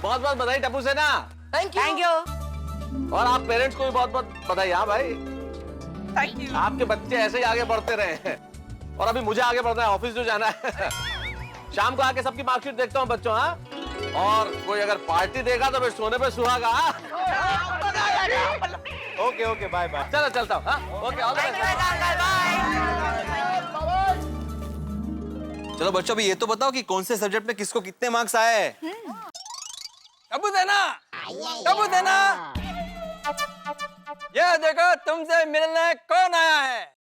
बहुत बहुत बधाई टप्पू सेना। Thank you. और आप पेरेंट्स को भी बहुत बहुत बधाई। हाँ भाई, थैंक यू। आपके बच्चे ऐसे ही आगे बढ़ते रहे। और अभी मुझे आगे बढ़ना है, ऑफिस जो जाना है। शाम को आके सबकी मार्कशीट देखता हूँ बच्चों। हाँ, और कोई अगर पार्टी देगा तो फिर सोने पे सुहागा। Okay okay bye bye. चलो चलता हूँ। हाँ ओके, ऑल द बेस्ट। चलो बच्चों, अभी ये तो बताओ कि कौन से सब्जेक्ट में किसको कितने मार्क्स आए। टप्पू सेना, टप्पू सेना, ये देखो तुमसे मिलने कौन आया है।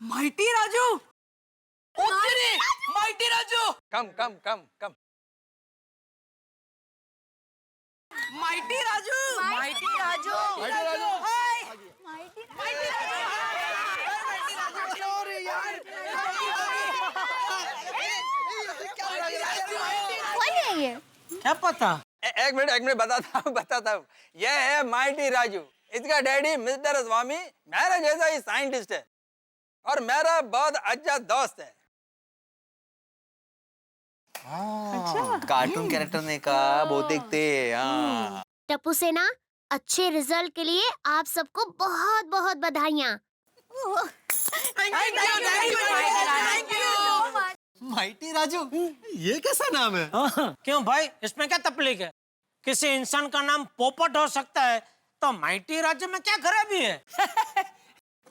माइटी राजू। माइटी राजू। कम कम कम कम। माइटी राजू। माइटी राजू। कौन है ये? क्या पता। एक मिनट बताता हूँ। ये है माइटी राजू। इसका डैडी मिस्टर स्वामी मेरे जैसा ही साइंटिस्ट है और मेरा बहुत अच्छा दोस्त है। कार्टून कैरेक्टर ने कहा बहुत देखते हैं। हाँ। टप्पू सेना, अच्छे रिजल्ट के लिए आप सबको बहुत बहुत बधाइयाँ। माइटी राजू, ये कैसा नाम है? क्यों भाई, इसमें क्या तकलीफ है? किसी इंसान का नाम पोपट हो सकता है, तो माइटी राजू में क्या खराबी है?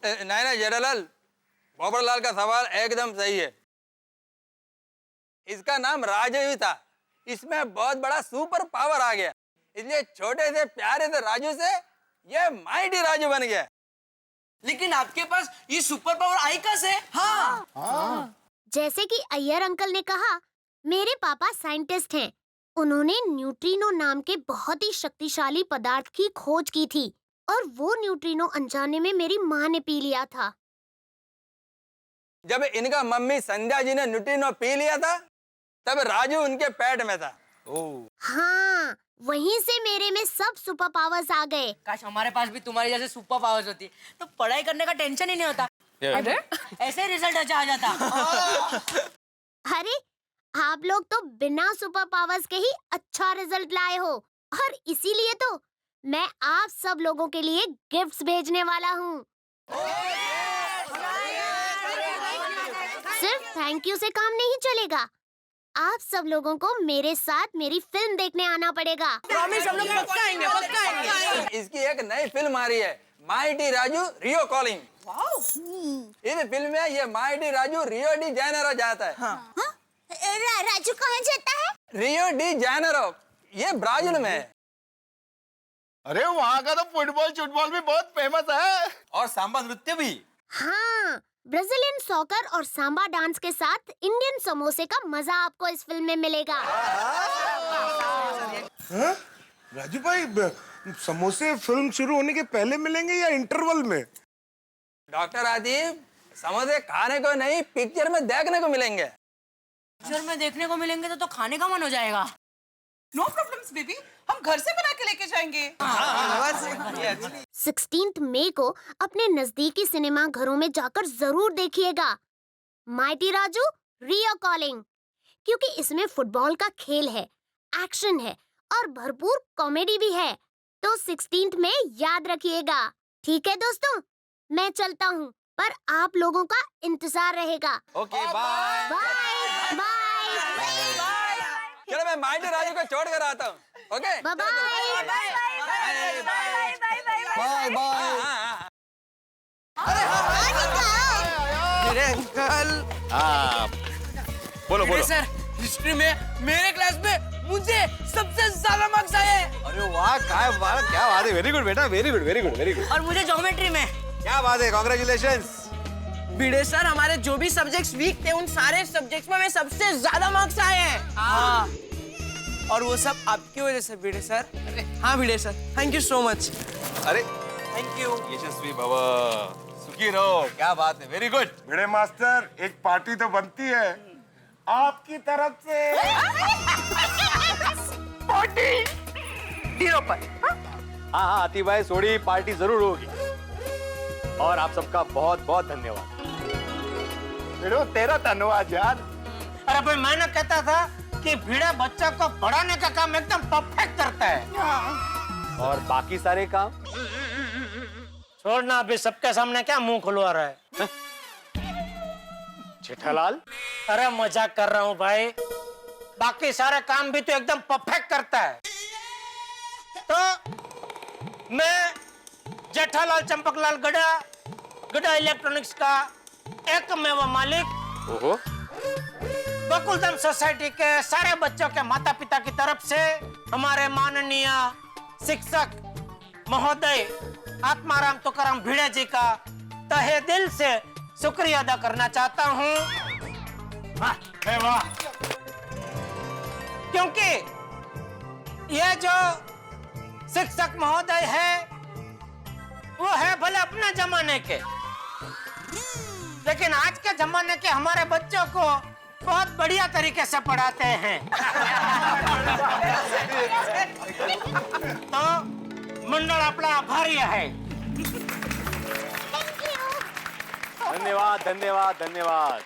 नहीं जेठालाल, पोपटलाल का सवाल एकदम सही है। इसका नाम राजू ही था, इसमें बहुत बड़ा सुपर पावर आ गया, इसलिए छोटे से प्यारे से राजू से ये माइटी राजू बन गया। लेकिन आपके पास ये सुपर पावर आई कैसे? हाँ। जैसे कि अय्यर अंकल ने कहा, मेरे पापा साइंटिस्ट हैं। उन्होंने न्यूट्रिनो नाम के बहुत ही शक्तिशाली पदार्थ की खोज की थी और वो न्यूट्रिनो अनजाने में मेरी माँ ने पी लिया था। जब इनका मम्मी संध्या जी ने न्यूट्रिनो पी लिया था, तब राजू उनके पेट में था। हाँ, वहीं से मेरे में सब सुपर पावर्स आ गए। काश हमारे पास भी तुम्हारी जैसे सुपर पावर्स होती, तो पढ़ाई करने का टेंशन ही नहीं होता। अरे ऐसे रिजल्ट अच्छा आ जाता। अरे आप लोग तो बिना सुपर पावर्स के ही अच्छा रिजल्ट लाए हो और इसीलिए तो मैं आप सब लोगों के लिए गिफ्ट्स भेजने वाला हूँ। सिर्फ थैंक यू से काम नहीं चलेगा, आप सब लोगों को मेरे साथ मेरी फिल्म देखने आना पड़ेगा। प्रॉमिस, हम लोग पक्का आएंगे, पक्का आएंगे। इसकी एक नई फिल्म आ रही है, माइटी राजू रियो कॉलिंग। इस फिल्म में ये mighty Raju Rio de Janeiro जाता है। राजू कहाँ जाता है? रियो डी जेनेरो, ये ब्राजील में है। अरे वहाँ का तो फुटबॉल भी बहुत फेमस है। और सांबा नृत्य भी। हाँ, ब्राजीलियन सॉकर और सांबा डांस के साथ इंडियन समोसे का मजा आपको इस फिल्म में मिलेगा। हाँ? राजू भाई समोसे फिल्म शुरू होने के पहले मिलेंगे या इंटरवल में? डॉक्टर आदिब, समोसे खाने को नहीं पिक्चर में देखने को मिलेंगे। पिक्चर में देखने को मिलेंगे तो खाने का मन हो जाएगा। नो प्रॉब्लम्स बेबी, हम घर से बना के लेके जाएंगे। 16 मई को अपने नजदीकी सिनेमा घरों में जाकर जरूर देखिएगा माइटी राजू रियो कॉलिंग, क्योंकि इसमें फुटबॉल का खेल है, एक्शन है और भरपूर कॉमेडी भी है। तो 16 में याद रखिएगा। ठीक है दोस्तों, मैं चलता हूँ, पर आप लोगों का इंतजार रहेगा। Okay bye. Bye bye. चलो मैं माइटी राजू को छोड़ कर आता हूँ। Okay bye bye bye bye. मेरे अंकल। हाँ बोलो बोलो। सर, हिस्ट्री में मेरे क्लास में मुझे सबसे ज्यादा मार्क्स आए। अरे वाह, क्या बात है, वेरी गुड बेटा, very good very good very good. और मुझे ज्योमेट्री में। क्या बात है, कांग्रेचुलेशंस। भिड़े सर, हमारे जो भी सब्जेक्ट्स वीक थे उन सारे सब्जेक्ट्स में हमें सबसे ज्यादा मार्क्स आए हैं। हाँ, और वो सब आपकी वजह से भिड़े सर। हाँ Bhide sir, thank you so much. अरे थैंक यू। यशस्वी भव, सुखी रहो। क्या बात है, वेरी गुड। भिड़े मास्टर, एक पार्टी तो बनती है आपकी तरफ से। पार्टी जीरो पर। हाँ हाँ आतिफ भाई, सोडी पार्टी जरूर होगी। और आप सबका बहुत बहुत धन्यवाद। तेरा धन्यवाद यार। अरे भाई, मैंने कहता था कि भिड़ा बच्चा को पढ़ाने का काम एकदम परफेक्ट करता है। और बाकी सारे काम छोड़ना, अभी सबके सामने क्या मुंह खुलवा रहा है? जेठालाल, अरे मजाक कर रहा हूँ भाई, बाकी सारे काम भी तो एकदम परफेक्ट करता है। तो मैं जेठालाल चंपकलाल गड़ा इलेक्ट्रॉनिक्स का एकमेव मालिक, ओहो, बकुलधाम सोसाइटी के सारे बच्चों के माता पिता की तरफ से हमारे माननीय शिक्षक महोदय आत्माराम तुकाराम भिड़े जी का तहे दिल से शुक्रिया अदा करना चाहता हूँ। वाह, क्योंकि ये जो शिक्षक महोदय है वो है भले अपने जमाने के, लेकिन आज के जमाने के हमारे बच्चों को बहुत बढ़िया तरीके से पढ़ाते हैं। तो मंडल आपला आभारी है। धन्यवाद धन्यवाद धन्यवाद।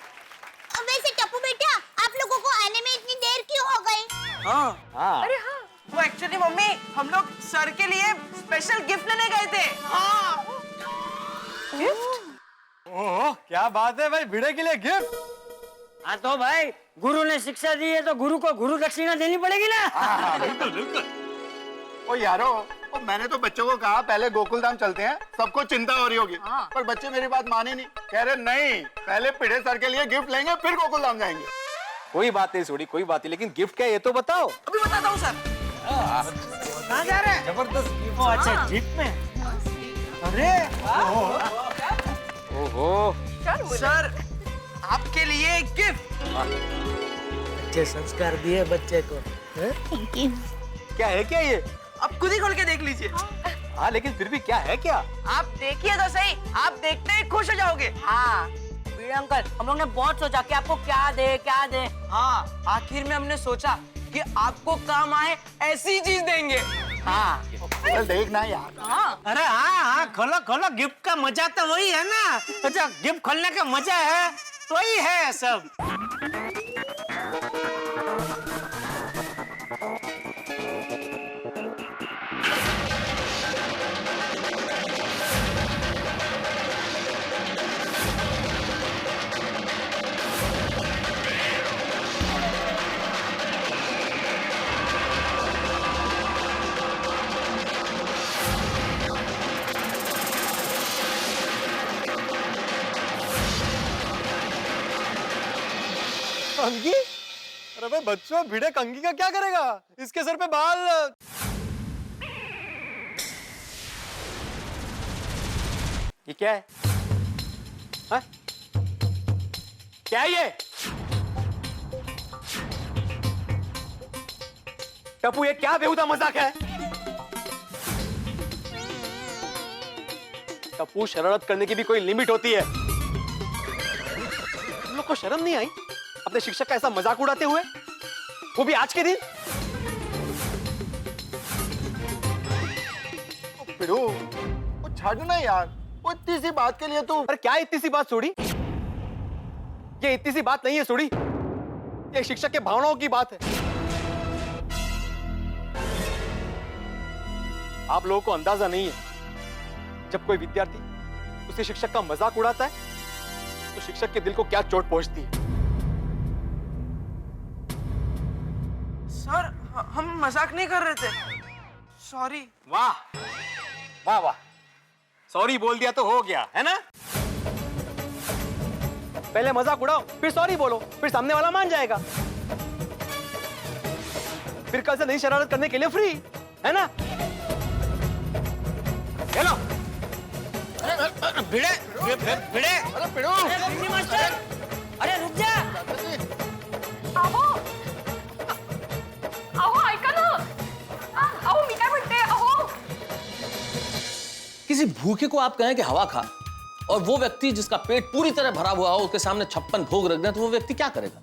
वैसे टप्पू बेटा, आप लोगों को आने में इतनी देर क्यों हो गई? हाँ हाँ, अरे हाँ, वो एक्चुअली मम्मी हम लोग सर के लिए स्पेशल गिफ्ट लेने गए थे। हाँ, गिफ्ट? ओह क्या बात है भाई, भिड़े के लिए गिफ्ट। हाँ तो भाई, गुरु ने शिक्षा दी है तो गुरु को गुरु दक्षिणा देनी पड़ेगी ना। बिल्कुल बिल्कुल। ओ यारो, मैंने तो बच्चों को कहा पहले गोकुलधाम चलते हैं, सबको चिंता हो रही होगी, पर बच्चे मेरी बात माने नहीं, कह रहे नहीं पहले भिड़े सर के लिए गिफ्ट लेंगे फिर गोकुलधाम जाएंगे। कोई बात नहीं सोडी, कोई बात नहीं, लेकिन गिफ्ट क्या है ये तो बताओ। अभी बताता हूँ सर। कहाँ जा रहे हैं? जबरदस्त। अच्छा, जीप में। अरे ओहो, सर आपके लिए गिफ्ट। अच्छे संस्कार दिए बच्चे को। क्या है क्या ये? आप खुद ही खोल के देख लीजिए। हाँ लेकिन फिर भी क्या है क्या? आप देखिए तो सही, आप देखते ही खुश हो जाओगे। हाँ भिड़े अंकल, हम लोग ने बहुत सोचा कि आपको क्या दे। हाँ, आखिर में हमने सोचा कि आपको काम आए ऐसी चीज देंगे। हाँ देखना यार। अरे हाँ, खोलो खोलो, गिफ्ट का मजा तो वही है ना। अच्छा, गिफ्ट खोलने का मजा है वही है सब। कंगी? अरे भाई बच्चों, भिड़े कंगी का क्या करेगा? इसके सर पे बाल। ये क्या है? हाँ? क्या है ये? टप्पू ये क्या बेहुदा मजाक है? टप्पू शरारत करने की भी कोई लिमिट होती है। तुम लोग को शर्म नहीं आई अपने शिक्षक का ऐसा मजाक उड़ाते हुए, वो भी आज के दिन? पिड़ू वो छाड़ ना यार, वो इतनी सी बात के लिए तो। अरे क्या इतनी सी बात सोडी? ये इतनी सी बात नहीं है सोडी, ये शिक्षक के भावनाओं की बात है। आप लोगों को अंदाजा नहीं है, जब कोई विद्यार्थी उसे शिक्षक का मजाक उड़ाता है तो शिक्षक के दिल को क्या चोट पहुंचती है। सर हम मजाक नहीं कर रहे थे, सॉरी। वाह वाह वाह, सॉरी बोल दिया तो हो गया है ना? पहले मजाक उड़ाओ, फिर सॉरी बोलो, फिर सामने वाला मान जाएगा। फिर कल से नई शरारत करने के लिए फ्री है ना? चलो। भिड़े भिड़े, अरे पिड़ू, पिंडी मास्टर, अरे रुक जा। अहो अहो ऐका ना, अहो मी काय म्हणते, अहो किसी भूखे को आप कहें कि हवा खा, और वो व्यक्ति जिसका पेट पूरी तरह भरा हुआ हो उसके सामने 56 भोग रख दें, तो वो व्यक्ति क्या करेगा?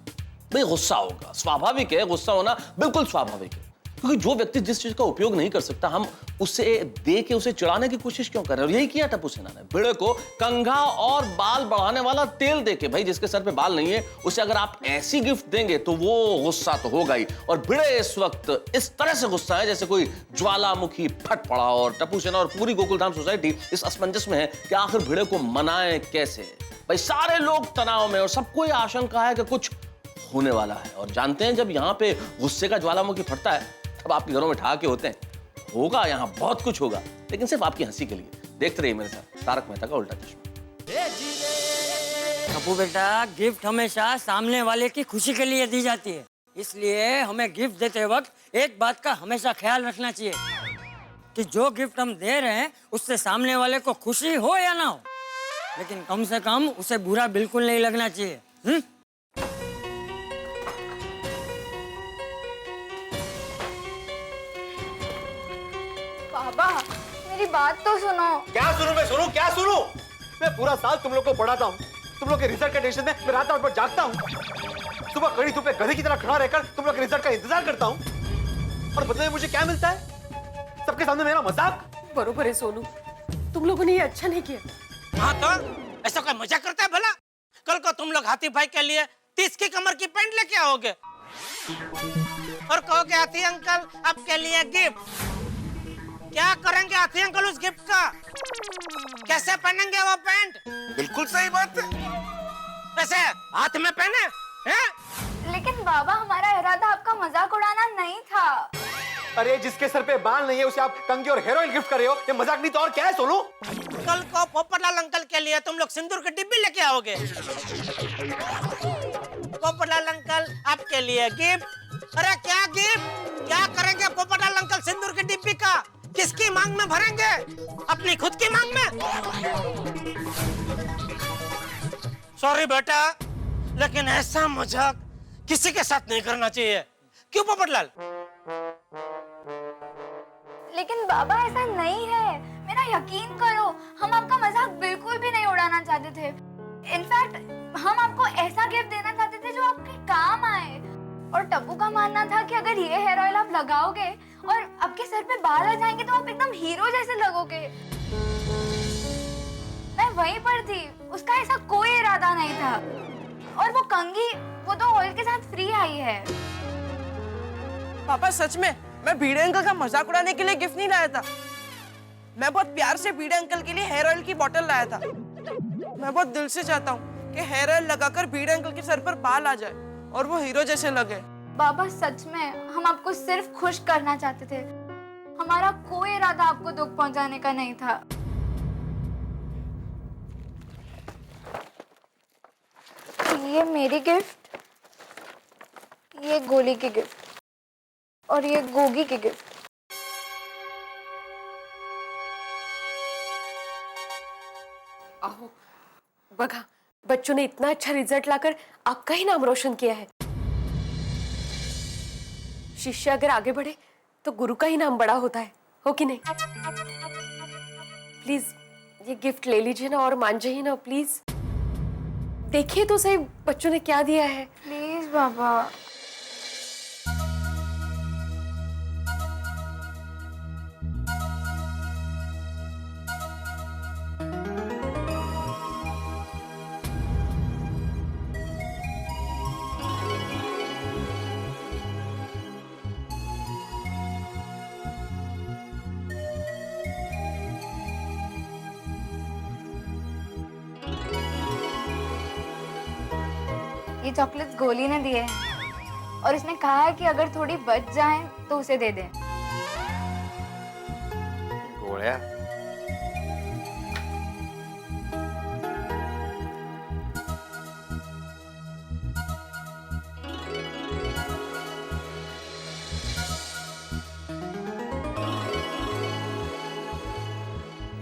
भाई गुस्सा होगा, स्वाभाविक है, गुस्सा होना बिल्कुल स्वाभाविक है। क्योंकि जो व्यक्ति जिस चीज का उपयोग नहीं कर सकता, हम उससे दे के उसे चिढ़ाने की कोशिश क्यों कर रहे हैं? और यही किया टप्पू सेना ने। भिड़े को कंघा और बाल बढ़ाने वाला तेल देके, भाई जिसके सर पे बाल नहीं है उसे अगर आप ऐसी गिफ्ट देंगे तो वो गुस्सा तो होगा ही। और भिड़े इस वक्त इस तरह से गुस्सा है जैसे कोई ज्वालामुखी फट पड़ा, और टप्पू सेना और पूरी गोकुलधाम सोसाइटी इस असमंजस में है कि आखिर भिड़े को मनाएं कैसे। भाई सारे लोग तनाव में, और सबको यह आशंका है कि कुछ होने वाला है। और जानते हैं जब यहाँ पे गुस्से का ज्वालामुखी फटता है तब आपके घरों में ठहाके होते हैं। होगा यहाँ बहुत कुछ होगा, लेकिन सिर्फ आपकी हंसी के लिए। देखते रहिए मेरे साथ तारक मेहता का उल्टा चश्मा। टप्पू बेटा, गिफ्ट हमेशा सामने वाले की खुशी के लिए दी जाती है, इसलिए हमें गिफ्ट देते वक्त एक बात का हमेशा ख्याल रखना चाहिए कि जो गिफ्ट हम दे रहे हैं उससे सामने वाले को खुशी हो या ना हो, लेकिन कम से कम उसे बुरा बिल्कुल नहीं लगना चाहिए। पापा मेरी बात तो सुनो। क्या सुनूं मैं? सुनूं क्या सुनूं? मैं पूरा साल तुम लोग को पढ़ाता हूँ, तुम लोग के रिजल्ट के टेंशन में मैं रात रात भर जागता हूँ। सुबह कड़ी धूप में गधे की तरह खड़ा रहकर तुम लोग के रिजल्ट का इंतजार करता हूँ, और बदले में मुझे क्या मिलता है? सबके सामने मेरा मजाक। बरोबर है सोनू, तुम लोगों ने ये अच्छा नहीं किया। हाँ तो ऐसा कोई मजाक करता है भला? कल को तुम लोग हाथी भाई के लिए 30 की कमर की पैंट लेके आओगे और कहोगे हाथी अंकल आपके लिए गिफ्ट। क्या करेंगे हाथी अंकल उस गिफ्ट का? कैसे पहनेंगे वो पैंट? बिल्कुल सही बात है। ऐसे हाथ में पहने हैं? लेकिन बाबा हमारा इरादा आपका मजाक उड़ाना नहीं था। अरे जिसके सर पे बाल नहीं है उसे आप कंघी और हेयर ऑयल गिफ्ट कर रहे हो, ये मजाक नहीं तो और क्या है सोनू? कल को पोपटलाल अंकल के लिए तुम लोग सिंदूर की डिब्बी लेके आओगे। पोपटलाल अंकल आपके लिए गिफ्ट। अरे क्या गिफ्ट? क्या करेंगे पोपटलाल अंकल सिंदूर की डिब्बी का? किसकी मांग में भरेंगे? अपनी खुद की मांग में? सॉरी बेटा, लेकिन ऐसा मजाक किसी के साथ नहीं करना चाहिए। क्यों पोपटलाल? लेकिन बाबा ऐसा नहीं है, मेरा यकीन करो, हम आपका मजाक बिल्कुल भी नहीं उड़ाना चाहते थे। इनफैक्ट हम आपको ऐसा गिफ्ट देना चाहते थे जो आपके काम आए। और टप्पू का मानना था कि अगर ये हेयर ऑयल आप लगाओगे और आपके सर पे बाल आ जाएंगे तो आप एकदम हीरो जैसे लगोगे। मैं वहीं पर थी, उसका ऐसा कोई इरादा नहीं था। और वो कंघी, वो तो ऑयल के साथ फ्री आई है। पापा सच में मैं भिड़े अंकल का मजाक उड़ाने के लिए गिफ्ट नहीं लाया था। मैं बहुत प्यार से भिड़े अंकल के लिए हेयर ऑयल की बोतल लाया था। मैं बहुत दिल से चाहता हूँ कि हेयर ऑयल लगाकर भिड़े अंकल के सर पर बाल आ जाए और वो हीरो जैसे लगे। बाबा सच में हम आपको सिर्फ खुश करना चाहते थे, हमारा कोई इरादा आपको दुख पहुंचाने का नहीं था। ये मेरी गिफ्ट, ये गोली की गिफ्ट और ये गोगी की गिफ्ट। बघा, बच्चों ने इतना अच्छा रिजल्ट लाकर आपका ही नाम रोशन किया है। शिष्य अगर आगे बढ़े तो गुरु का ही नाम बड़ा होता है, हो कि नहीं? प्लीज ये गिफ्ट ले लीजिए ना और मान जाइए ना प्लीज। देखिए तो सही बच्चों ने क्या दिया है। प्लीज पापा। ये चॉकलेट्स गोली ने दिए हैं और इसने कहा है कि अगर थोड़ी बच जाएं तो उसे दे दें। गोलियां?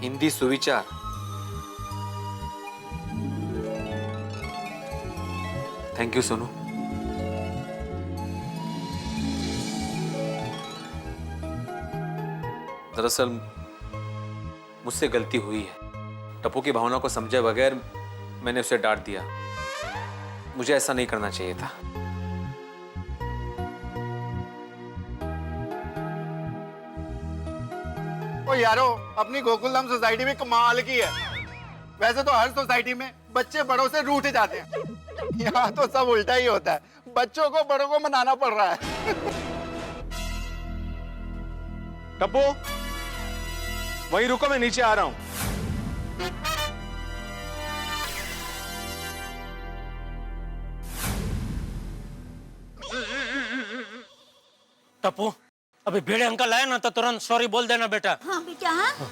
हिंदी सुविचार। Thank you Sonu. दरअसल मुझसे गलती हुई है। टप्पू की भावना को समझे बगैर मैंने उसे डांट दिया। मुझे ऐसा नहीं करना चाहिए था। ओ यारो, अपनी गोकुलधाम सोसाइटी में कमाल की है। वैसे तो हर सोसाइटी में बच्चे बड़ों से रूठ जाते हैं, यहाँ तो सब उल्टा ही होता है। बच्चों को बड़ों को मनाना पड़ रहा है। टप्पू, वहीं रुको, मैं नीचे आ रहा हूं। टप्पू, अभी भिड़े अंकल आए ना तो तुरंत सॉरी बोल देना बेटा। हाँ बेटा, हाँ।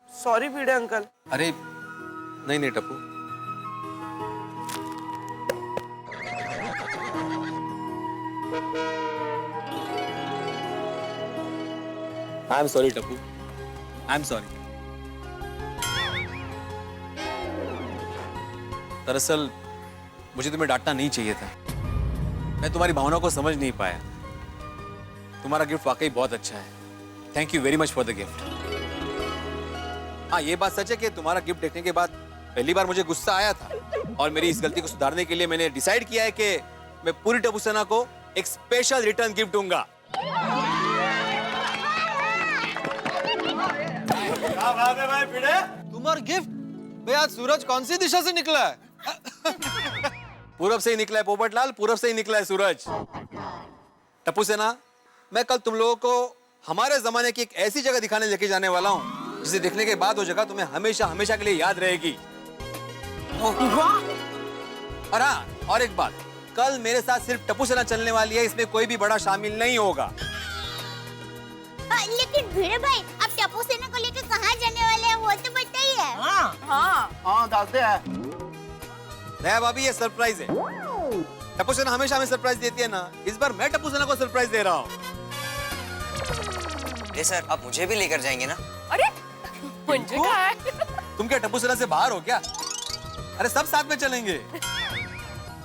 Sorry Bhide uncle. अरे नहीं नहीं Tappu, I am sorry Tappu, I am sorry. दरअसल मुझे तुम्हें डांटना नहीं चाहिए था। मैं तुम्हारी भावना को समझ नहीं पाया। तुम्हारा गिफ्ट वाकई बहुत अच्छा है। Thank you very much for the gift. हाँ, ये बात सच है कि तुम्हारा गिफ्ट देखने के बाद पहली बार मुझे गुस्सा आया था और मेरी इस गलती को सुधारने के लिए मैंने डिसाइड किया है कि मैं पूरी टप्पू सेना को एक स्पेशल रिटर्न गिफ्ट दूंगा। क्या बात है भाई भिड़े? तुम्हारा गिफ्ट? भाई आज सूरज कौन सी दिशा से निकला है? पूरब से ही निकला है पोपटलाल, पूरब से ही निकला है सूरज। टप्पू सेना, मैं कल तुम लोगों को हमारे जमाने की एक ऐसी जगह दिखाने लेके जाने वाला हूँ जिसे देखने के बाद वो जगह तुम्हें हमेशा हमेशा के लिए याद रहेगी। और हाँ, और एक बात, कल मेरे साथ सिर्फ टप्पू सेना चलने वाली है, इसमें कोई भी बड़ा शामिल नहीं होगा। लेकिन भिड़े भाई, आप टप्पू सेना को लेकर कहाँ जाने वाले हैं वो तो बताइए। हाँ दादे है। दया भाभी, ये सरप्राइज है। टप्पू सेना हमेशा हमें सरप्राइज देती है ना, इस बार मैं टप्पू सेना को सरप्राइज दे रहा हूँ। सर, आप मुझे भी लेकर जाएंगे ना? अरे मुझे कहा है? तुम क्या टप्पू सेना से बाहर हो क्या? अरे सब साथ में चलेंगे।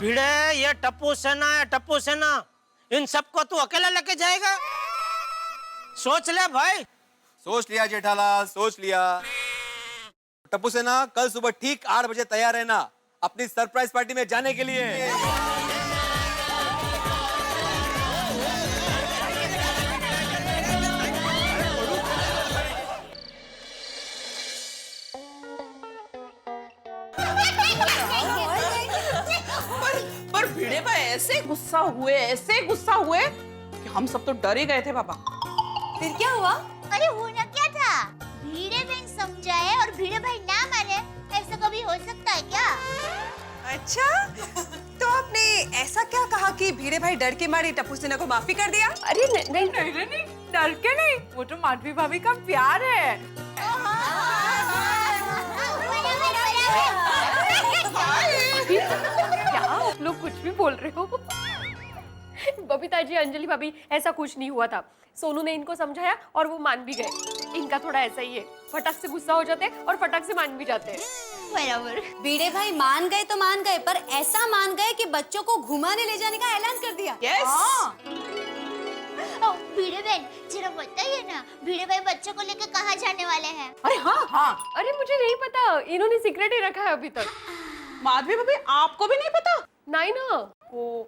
भिड़े, ये टप्पू सेना है, टप्पू सेना। इन सबको तू अकेला लेके जाएगा? सोच ले भाई। सोच लिया जेठालाल, सोच लिया। टप्पू सेना, कल सुबह ठीक 8 बजे तैयार रहना अपनी सरप्राइज पार्टी में जाने के लिए। पर भिड़े भाई ऐसे गुस्सा हुए कि हम सब तो डर ही गए थे पापा। फिर क्या हुआ? अरे होना क्या था? भिड़े बहन समझाए और भिड़े भाई ना माने, ऐसा कभी हो सकता है क्या? अच्छा तो आपने ऐसा क्या कहा कि भिड़े भाई डर के मारे टप्पू सेना को माफी कर दिया? अरे नहीं, डर के नहीं, वो तो माधवी भाभी का प्यार है। क्या आप लोग कुछ भी बोल रहे हो? बबीता जी, अंजलि भाभी, ऐसा कुछ नहीं हुआ था। सोनू ने इनको समझाया और वो मान भी गए। इनका थोड़ा ऐसा ही है, फटक से गुस्सा हो जाते हैं और फटक से मान भी जाते हैं। बराबर। भिड़े भाई मान गए तो मान गए, पर ऐसा मान गए कि बच्चों को घुमाने ले जाने का ऐलान कर दिया। भिड़े बहन, जरा बताइए ना, भिड़े भाई बच्चों को लेकर कहाँ जाने वाले हैं? अरे हाँ, अरे मुझे नहीं पता, इन्होंने सीक्रेट ही रखा है अभी तक। माधवी भाभी, आपको भी नहीं पता? नहीं ना। ओ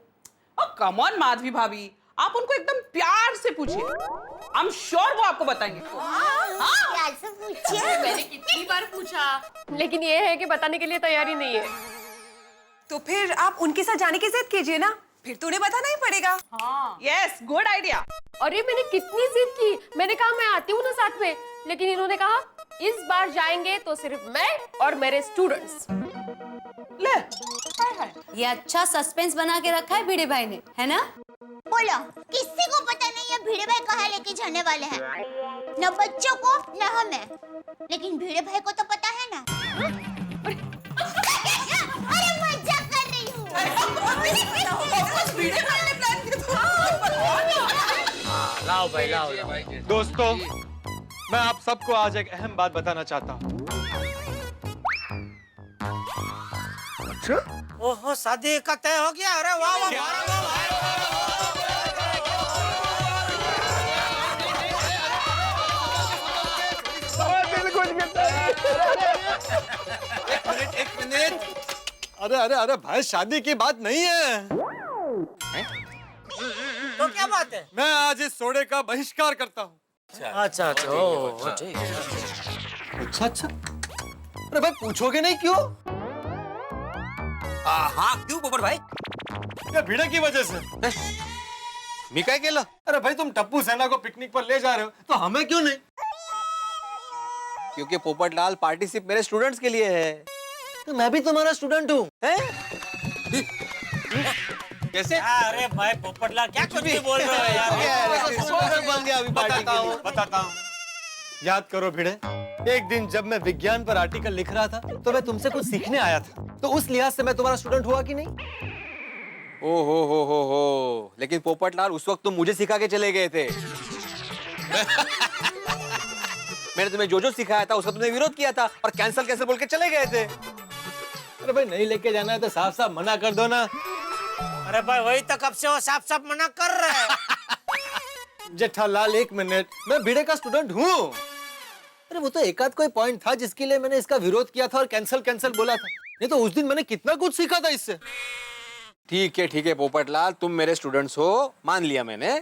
कम ऑन माधवी भाभी, आप उनको एकदम प्यार से पूछिए, आई एम श्योर वो आपको बताएंगे। प्यार से पूछिए। मैंने कितनी बार पूछा, लेकिन ये है कि बताने के लिए तैयारी नहीं है। तो फिर आप उनके साथ जाने की जिद कीजिए ना, फिर तो उन्हें बताना ही पड़ेगा। Yes, good idea. अरे मैंने कितनी जिद की, मैंने कहा मैं आती हूँ ना साथ में, लेकिन इन्होंने कहा इस बार जाएंगे तो सिर्फ मैं और मेरे स्टूडेंट्स। ले, ये अच्छा सस्पेंस बना के रखा है भिड़े भाई ने, है ना? बोलो, किसी को पता नहीं है भिड़े भाई कहाँ लेके जाने वाले हैं? न बच्चों को न हमें, लेकिन भिड़े भाई को तो पता है ना। अरे मजाक कर रही हूँ। लाओ भाई, लाओ। दोस्तों, मैं आप सबको आज एक अहम बात बताना चाहता हूँ। अच्छा? ओहो, शादी का तय हो गया? अरे वाह वाह। एक मिनट। अरे भाई, शादी की बात नहीं है। तो क्या बात है? मैं आज इस सोडे का बहिष्कार करता हूँ। अच्छा, अच्छा। अरे भाई, पूछोगे नहीं क्यों? हाँ, क्यों पोपट भाई? ये भिड़े की वजह से। मी काय केलं? अरे भाई, तुम टप्पू सेना को पिकनिक पर ले जा रहे हो, तो हमें क्यों नहीं? क्योंकि पोपटलाल पार्टी सिर्फ मेरे स्टूडेंट्स के लिए है। तो मैं भी तुम्हारा स्टूडेंट हूँ। कैसे? अरे भाई पोपटलाल, क्या कुछ भी बोल रहे हो यार? बन गया अभी पार्टी के लिए। बताता हूँ। याद करो भिड़े, एक दिन जब मैं विज्ञान पर आर्टिकल लिख रहा था, तो मैं तुमसे कुछ सीखने आया था। तो उस लिहाज से मैं तुम्हारा स्टूडेंट हुआ कि नहीं? ओ हो। लेकिन पोपटलाल, उस वक्त तुम मुझे सिखा के चले गए थे। मैंने तुम्हें जो सिखाया था उसका तुमने विरोध किया था और कैंसिल बोल के चले गए थे। अरे भाई, नहीं लेके जाना है तो साफ साफ मना कर दो ना। अरे भाई, वही तो कब से वो साफ साफ मना कर रहे हैं। जेठालाल, एक मिनट, मैं भिड़े का स्टूडेंट हूँ। अरे वो तो एकाध कोई पॉइंट था जिसके लिए मैंने इसका विरोध किया था और कैंसिल बोला था। नहीं तो उस दिन मैंने कितना कुछ सीखा था इससे। ठीक है पोपटलाल, तुम मेरे स्टूडेंट्स हो, मान लिया मैंने,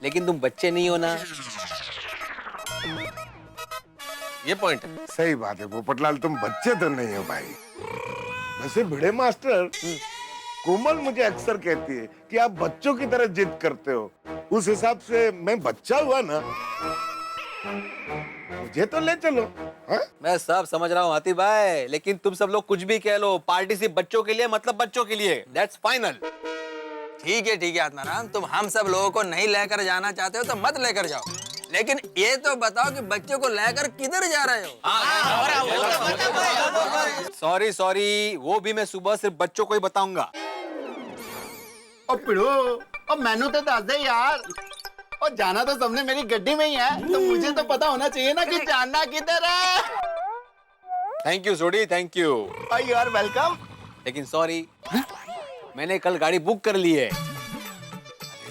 लेकिन तुम बच्चे नहीं हो ना। ये पॉइंट है। सही बात है पोपटलाल, तुम बच्चे तो नहीं हो भाई। वैसे भिड़े मास्टर, कोमल मुझे अक्सर कहती है कि आप बच्चों की तरह जिद करते हो। उस हिसाब से मैं बच्चा हुआ ना, मुझे तो ले चलो। हा? मैं सब समझ रहा हूँ हाथी भाई, लेकिन तुम सब लोग कुछ भी कह लो, पार्टी सिर्फ बच्चों के लिए, मतलब बच्चों के लिए। That's final. ठीक है आत्माराम, तुम हम सब लोगों को नहीं लेकर जाना चाहते हो तो मत लेकर जाओ, लेकिन ये तो बताओ कि बच्चों को लेकर किधर जा रहे हो? सॉरी, वो भी मैं सुबह सिर्फ बच्चों को ही बताऊंगा। और पिड़ो, और मैनू तो दस दे यार। और जाना तो सबने मेरी गड्डी में ही है, तो मुझे तो पता होना चाहिए ना कि जाना किधर है। Thank you Sodhi, thank you. You are welcome. लेकिन सॉरी, मैंने कल गाड़ी बुक कर ली है।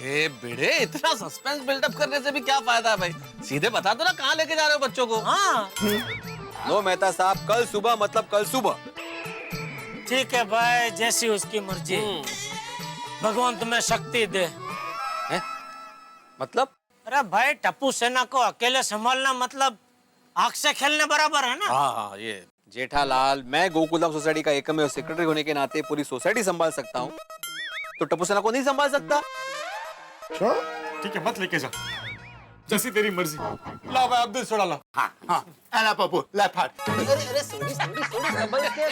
ए भिड़े, इतना सस्पेंस बिल्डअप करने से भी क्या फायदा है भाई? सीधे बता दो ना कहाँ लेके जा रहे हो बच्चों को। हाँ। नो मेहता साहब, कल सुबह मतलब कल सुबह। ठीक है भाई, जैसी उसकी मर्जी। भगवान तुम्हें शक्ति दे। मतलब? अरे भाई, टप्पू सेना को अकेले संभालना मतलब आग से खेलने बराबर है ना। हाँ, ये जेठालाल, मैं गोकुलधाम सोसाइटी का एकमेव सेक्रेटरी होने के नाते पूरी सोसाइटी संभाल सकता हूँ, तो टप्पू सेना को नहीं संभाल सकता। ठीक है, मत लेके जा, जैसी तेरी मर्जी। ला भाई, अब्दुल सोडा ला। हाँ, अला पप्पू, ले फाट। अरे सोडी, संभल के।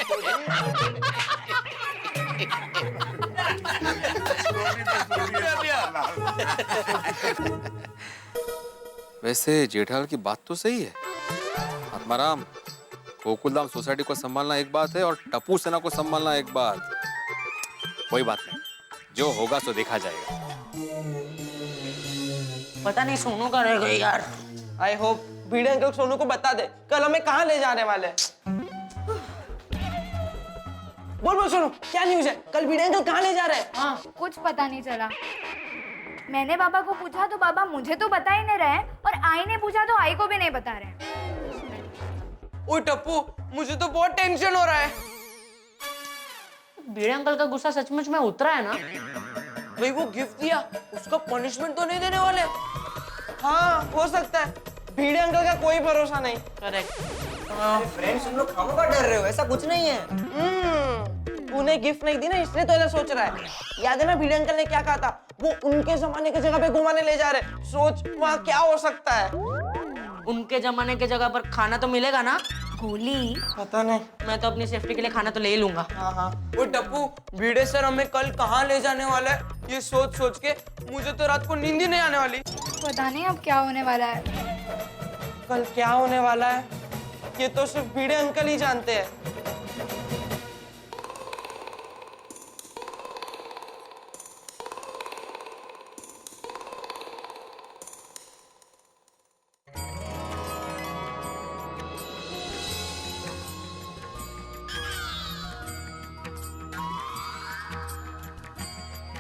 वैसे जेठालाल की बात तो सही है। आत्माराम, गोकुलधाम सोसाइटी को संभालना एक बात है और टप्पू सेना को संभालना एक बात। कोई बात नहीं, जो होगा सो देखा जाएगा। पता नहीं सोनू का रह गई यार। I hope Bhide uncle Sonu को बता दे कल हमें कहाँ ले जाने वाले हैं। बोल बोल सोनू, क्या न्यूज़ है? कल भिड़े अंकल कहाँ ले जा रहे हैं? हाँ, कुछ पता नहीं चला। मैंने बाबा को पूछा तो बाबा मुझे तो बता ही नहीं रहे और आई ने पूछा तो आई को भी नहीं बता रहे। ओए टप्पू, मुझे तो बहुत टेंशन हो रहा है। भिड़े अंकल का गुस्सा सचमुच में उतरा है ना? भाई वो गिफ्ट दिया, उसका पनिशमेंट तो नहीं देने वाले? हाँ, हो सकता है। भिड़े अंकल का कोई भरोसा नहीं। करेक्ट। फ्रेंड्स, तुम लोग खामों का डर रहे हो, ऐसा कुछ नहीं है। तूने गिफ्ट नहीं दी ना, इसलिए तो ऐसा सोच रहा है। याद है ना भिड़े अंकल ने क्या कहा था? वो उनके जमाने की जगह पे घुमाने ले जा रहे। सोच वहाँ क्या हो सकता है। उनके जमाने के जगह पर खाना तो मिलेगा ना? गोली पता नहीं। मैं तो अपनी सेफ्टी के लिए खाना तो ले ही लूंगा। हाँ हाँ। वो टप्पू, भिड़े सर हमें कल कहाँ ले जाने वाला है, ये सोच सोच के मुझे तो रात को नींद ही नहीं आने वाली। पता नहीं अब क्या होने वाला है। कल क्या होने वाला है ये तो सिर्फ भिड़े अंकल ही जानते हैं।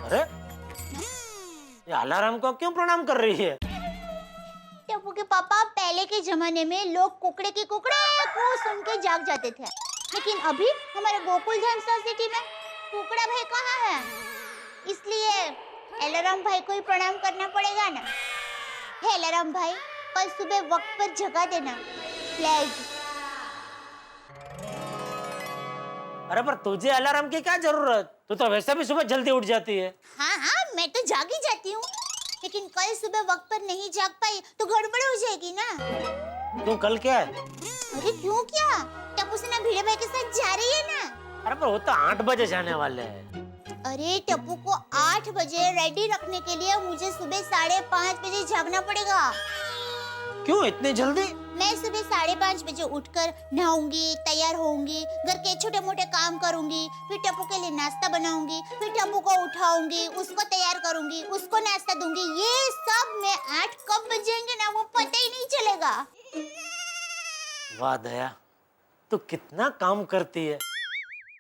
अरे ये अलार्म को क्यों प्रणाम कर रही है? टप्पू के पापा, पहले के जमाने में लोग कुकड़े की कुकड़े को सुन के जाग जाते थे, लेकिन अभी हमारे गोकुलधाम सोसाइटी में कुकड़ा भाई कहाँ है? इसलिए अलार्म भाई को ही प्रणाम करना पड़ेगा ना। हे अलार्म भाई, कल सुबह वक्त पर जगा देना प्लीज। अरे पर तुझे अलार्म की क्या जरूरत? तू तो वैसे भी सुबह जल्दी उठ जाती है। हाँ हाँ, मैं तो जाग ही जाती हूँ, लेकिन कल सुबह वक्त पर नहीं जाग पाई तो गड़बड़ हो जाएगी ना। क्यों, कल क्या है? अरे क्यों क्या? टप्पू से ना भिड़े भाई के साथ जा रही है ना। अरे पर वो तो 8 बजे जाने वाले हैं। अरे टप्पू को 8 बजे रेडी रखने के लिए मुझे सुबह 5:30 बजे जागना पड़ेगा। क्यों इतनी जल्दी? मैं सुबह 5:30 बजे उठकर नहाऊंगी, तैयार होऊंगी, घर के छोटे मोटे काम करूंगी, फिर टप्पू के लिए नाश्ता बनाऊंगी, फिर टप्पू को उठाऊंगी, उसको तैयार करूंगी, उसको नाश्ता दूंगी। ये सब में 8 कब बजेंगे ना वो पता ही नहीं चलेगा। वाह दया, तू कितना काम करती है,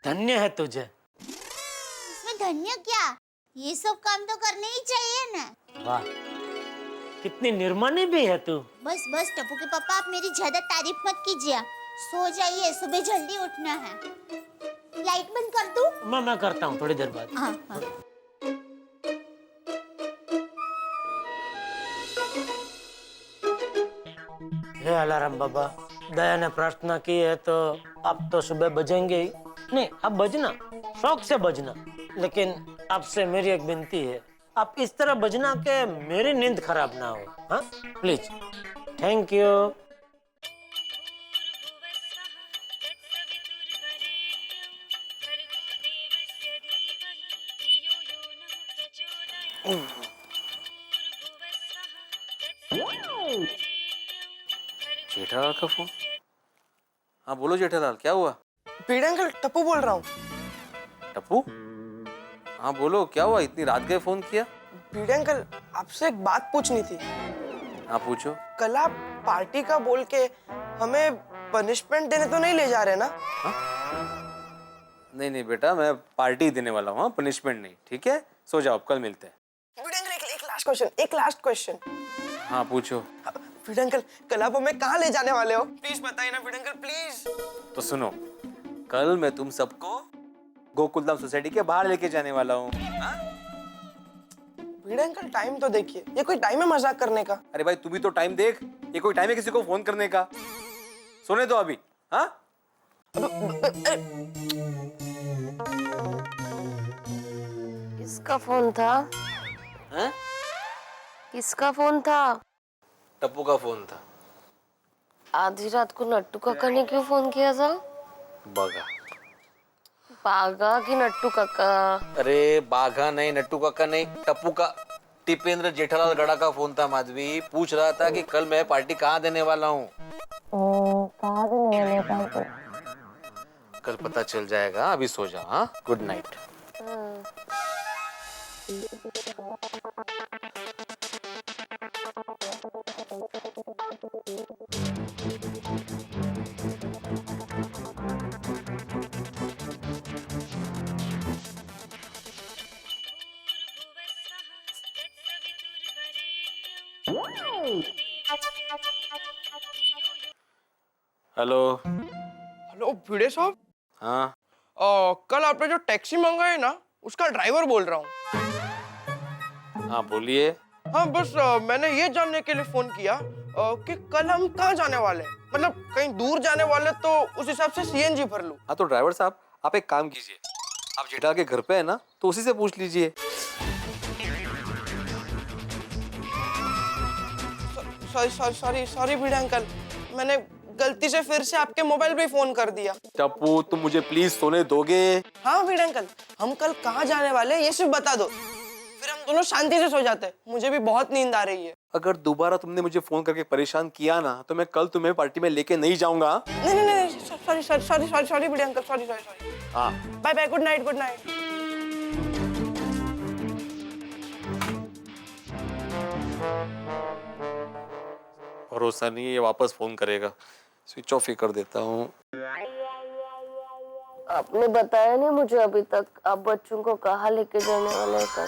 धन्य है तुझे। इसमें धन्य क्या, ये सब काम तो करने ही चाहिए ना। वाह, कितनी निर्मानी भी है तू। बस बस टप्पू के पापा, आप मेरी ज्यादा तारीफ मत कीजिए। सो जाइए, सुबह जल्दी उठना है। लाइट बंद कर दूं? मैं करता हूँ थोड़ी देर बाद। हाँ हाँ। हे अलार्म बाबा, दया ने प्रार्थना की है तो अब तो सुबह बजेंगे ही। नहीं, अब बजना, शौक से बजना, लेकिन आपसे मेरी एक विनती है, आप इस तरह बजना के मेरी नींद खराब ना हो। हाँ प्लीज, थैंक यू। जेठालाल का फोन? हाँ बोलो जेठालाल, क्या हुआ? भिड़े अंकल, टप्पू बोल रहा हूँ। टप्पू? हाँ बोलो, क्या हुआ, इतनी रात गए फोन किया? भिड़े अंकल, आपसे एक बात पूछनी थी। हाँ पूछो। कल आप पार्टी का बोल के हमें पनिशमेंट देने तो नहीं ले जा रहे ना? नहीं नहीं बेटा, मैं पार्टी देने वाला हूँ, पनिशमेंट नहीं। ठीक है, सो जाओ, कल मिलते हैं। भिड़े अंकल, एक लास्ट क्वेश्चन। हाँ पूछो। भिड़े अंकल, कल आप हमें कहाँ ले जाने वाले हो? प्लीज बताइए ना भिड़े अंकल, प्लीज। तो सुनो, कल मैं तुम सबको गोकुलधाम सोसाइटी के बाहर लेके जाने वाला हूँ। भिड़े अंकल, टाइम तो देखिए, ये कोई टाइम है मजाक करने का? अरे भाई तू भी तो टाइम देख, ये कोई टाइम है किसी को फोन करने का? सुने तो अभी। हाँ किसका फोन था? हैं? किसका फोन था? टप्पू का फोन था। आधी रात को नट्टू काका ने क्यों फोन किया था? बगा। बागा की नट्टू काका? अरे बाघा नहीं, नट्टू काका नहीं, टप्पू का टिपेंद्र जेठालाल गड़ा का फोन था। माधवी पूछ रहा था कि कल मैं पार्टी कहाँ देने वाला हूँ। कहाँ देने वाले पार्टी? कल पता चल जाएगा, अभी सो जा। हाँ, गुड नाइट। हेलो। हेलो भिड़े साहब। हाँ कल आपने जो टैक्सी मंगाई ना, उसका ड्राइवर बोल रहा हूँ। हाँ बोलिए। हाँ बस मैंने ये जानने के लिए फोन किया कि कल हम कहाँ जाने वाले हैं। मतलब कहीं दूर जाने वाले तो उस हिसाब से सीएनजी भर लूं। हाँ तो ड्राइवर साहब आप एक काम कीजिए, आप जेठा के घर पे है ना, तो उसी से पूछ लीजिए। सॉरी भिड़े अंकल, मैंने गलती से फिर से आपके मोबाइल पे फोन कर दिया। टप्पू तुम मुझे प्लीज सोने दोगे? हाँ भिड़े अंकल, हम कल कहाँ जाने वाले हैं ये सिर्फ बता दो, फिर हम दोनों शांति से सो जाते हैं। मुझे भी बहुत नींद आ रही है। अगर दोबारा तुमने मुझे फोन करके परेशान किया ना, तो मैं कल तुम्हें पार्टी में लेके नहीं जाऊंगा। नहीं सॉरी भिड़े अंकल, सॉरी। हाँ bye bye, good night, good night. भरोसा नहीं है ये वापस फोन करेगा, स्विच ऑफ ही कर देता हूँ। आपने बताया नहीं मुझे अभी तक, आप बच्चों को कहाँ लेके जाने वाले हैं कल?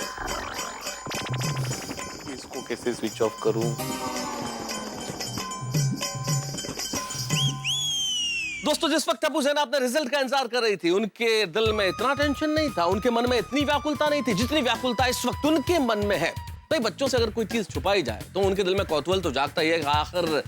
इसको कैसे स्विच ऑफ करूँ? दोस्तों, जिस वक्त टप्पू सेना अपने रिजल्ट का इंतजार कर रही थी, उनके दिल में इतना टेंशन नहीं था, उनके मन में इतनी व्याकुलता नहीं थी जितनी व्याकुलता इस वक्त उनके मन में है। भाई बच्चों से अगर कोई चीज छुपाई जाए तो उनके दिल में कौतूहल तो जागता ही है, आखिर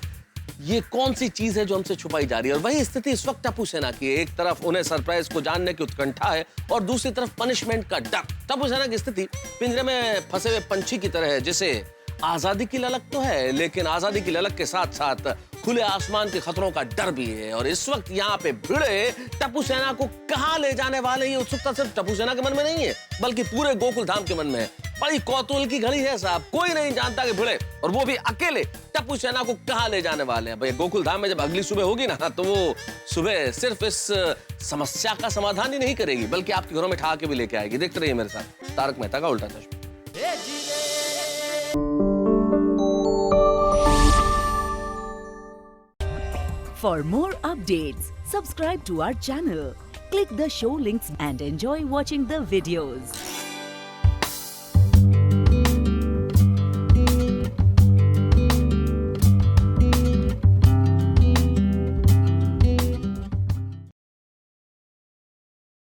ये कौन सी चीज है जो हमसे छुपाई जा रही है। और वही स्थिति इस वक्त टप्पू सेना की है। एक तरफ उन्हें सरप्राइज को जानने की उत्कंठा है और दूसरी तरफ पनिशमेंट का डर। टप्पू सेना की स्थिति पिंजरे में फंसे हुए पंछी की तरह है, जिसे आजादी की ललक तो है, लेकिन आजादी की ललक के साथ साथ खुले आसमान के खतरों का डर भी है। और इस वक्त यहाँ पे भिड़े टप्पू सेना को कहाँ ले जाने वाले, ये उत्सुकता सिर्फ टप्पू सेना के मन में नहीं है, बल्कि पूरे गोकुल धाम के मन में है। बड़ी कौतूहल की घड़ी है साहब, कोई नहीं जानता कि भिड़े, और वो भी अकेले, टप्पू सेना को कहाँ ले जाने वाले हैं। भाई गोकुल धाम में जब अगली सुबह होगी ना, तो वो सुबह सिर्फ इस समस्या का समाधान ही नहीं करेगी, बल्कि आपके घरों में ठा के भी लेके आएगी। देखते रहिए मेरे साथ तारक मेहता का उल्टा चश्मा। For more updates, subscribe to our channel, click the show links and enjoy watching the videos.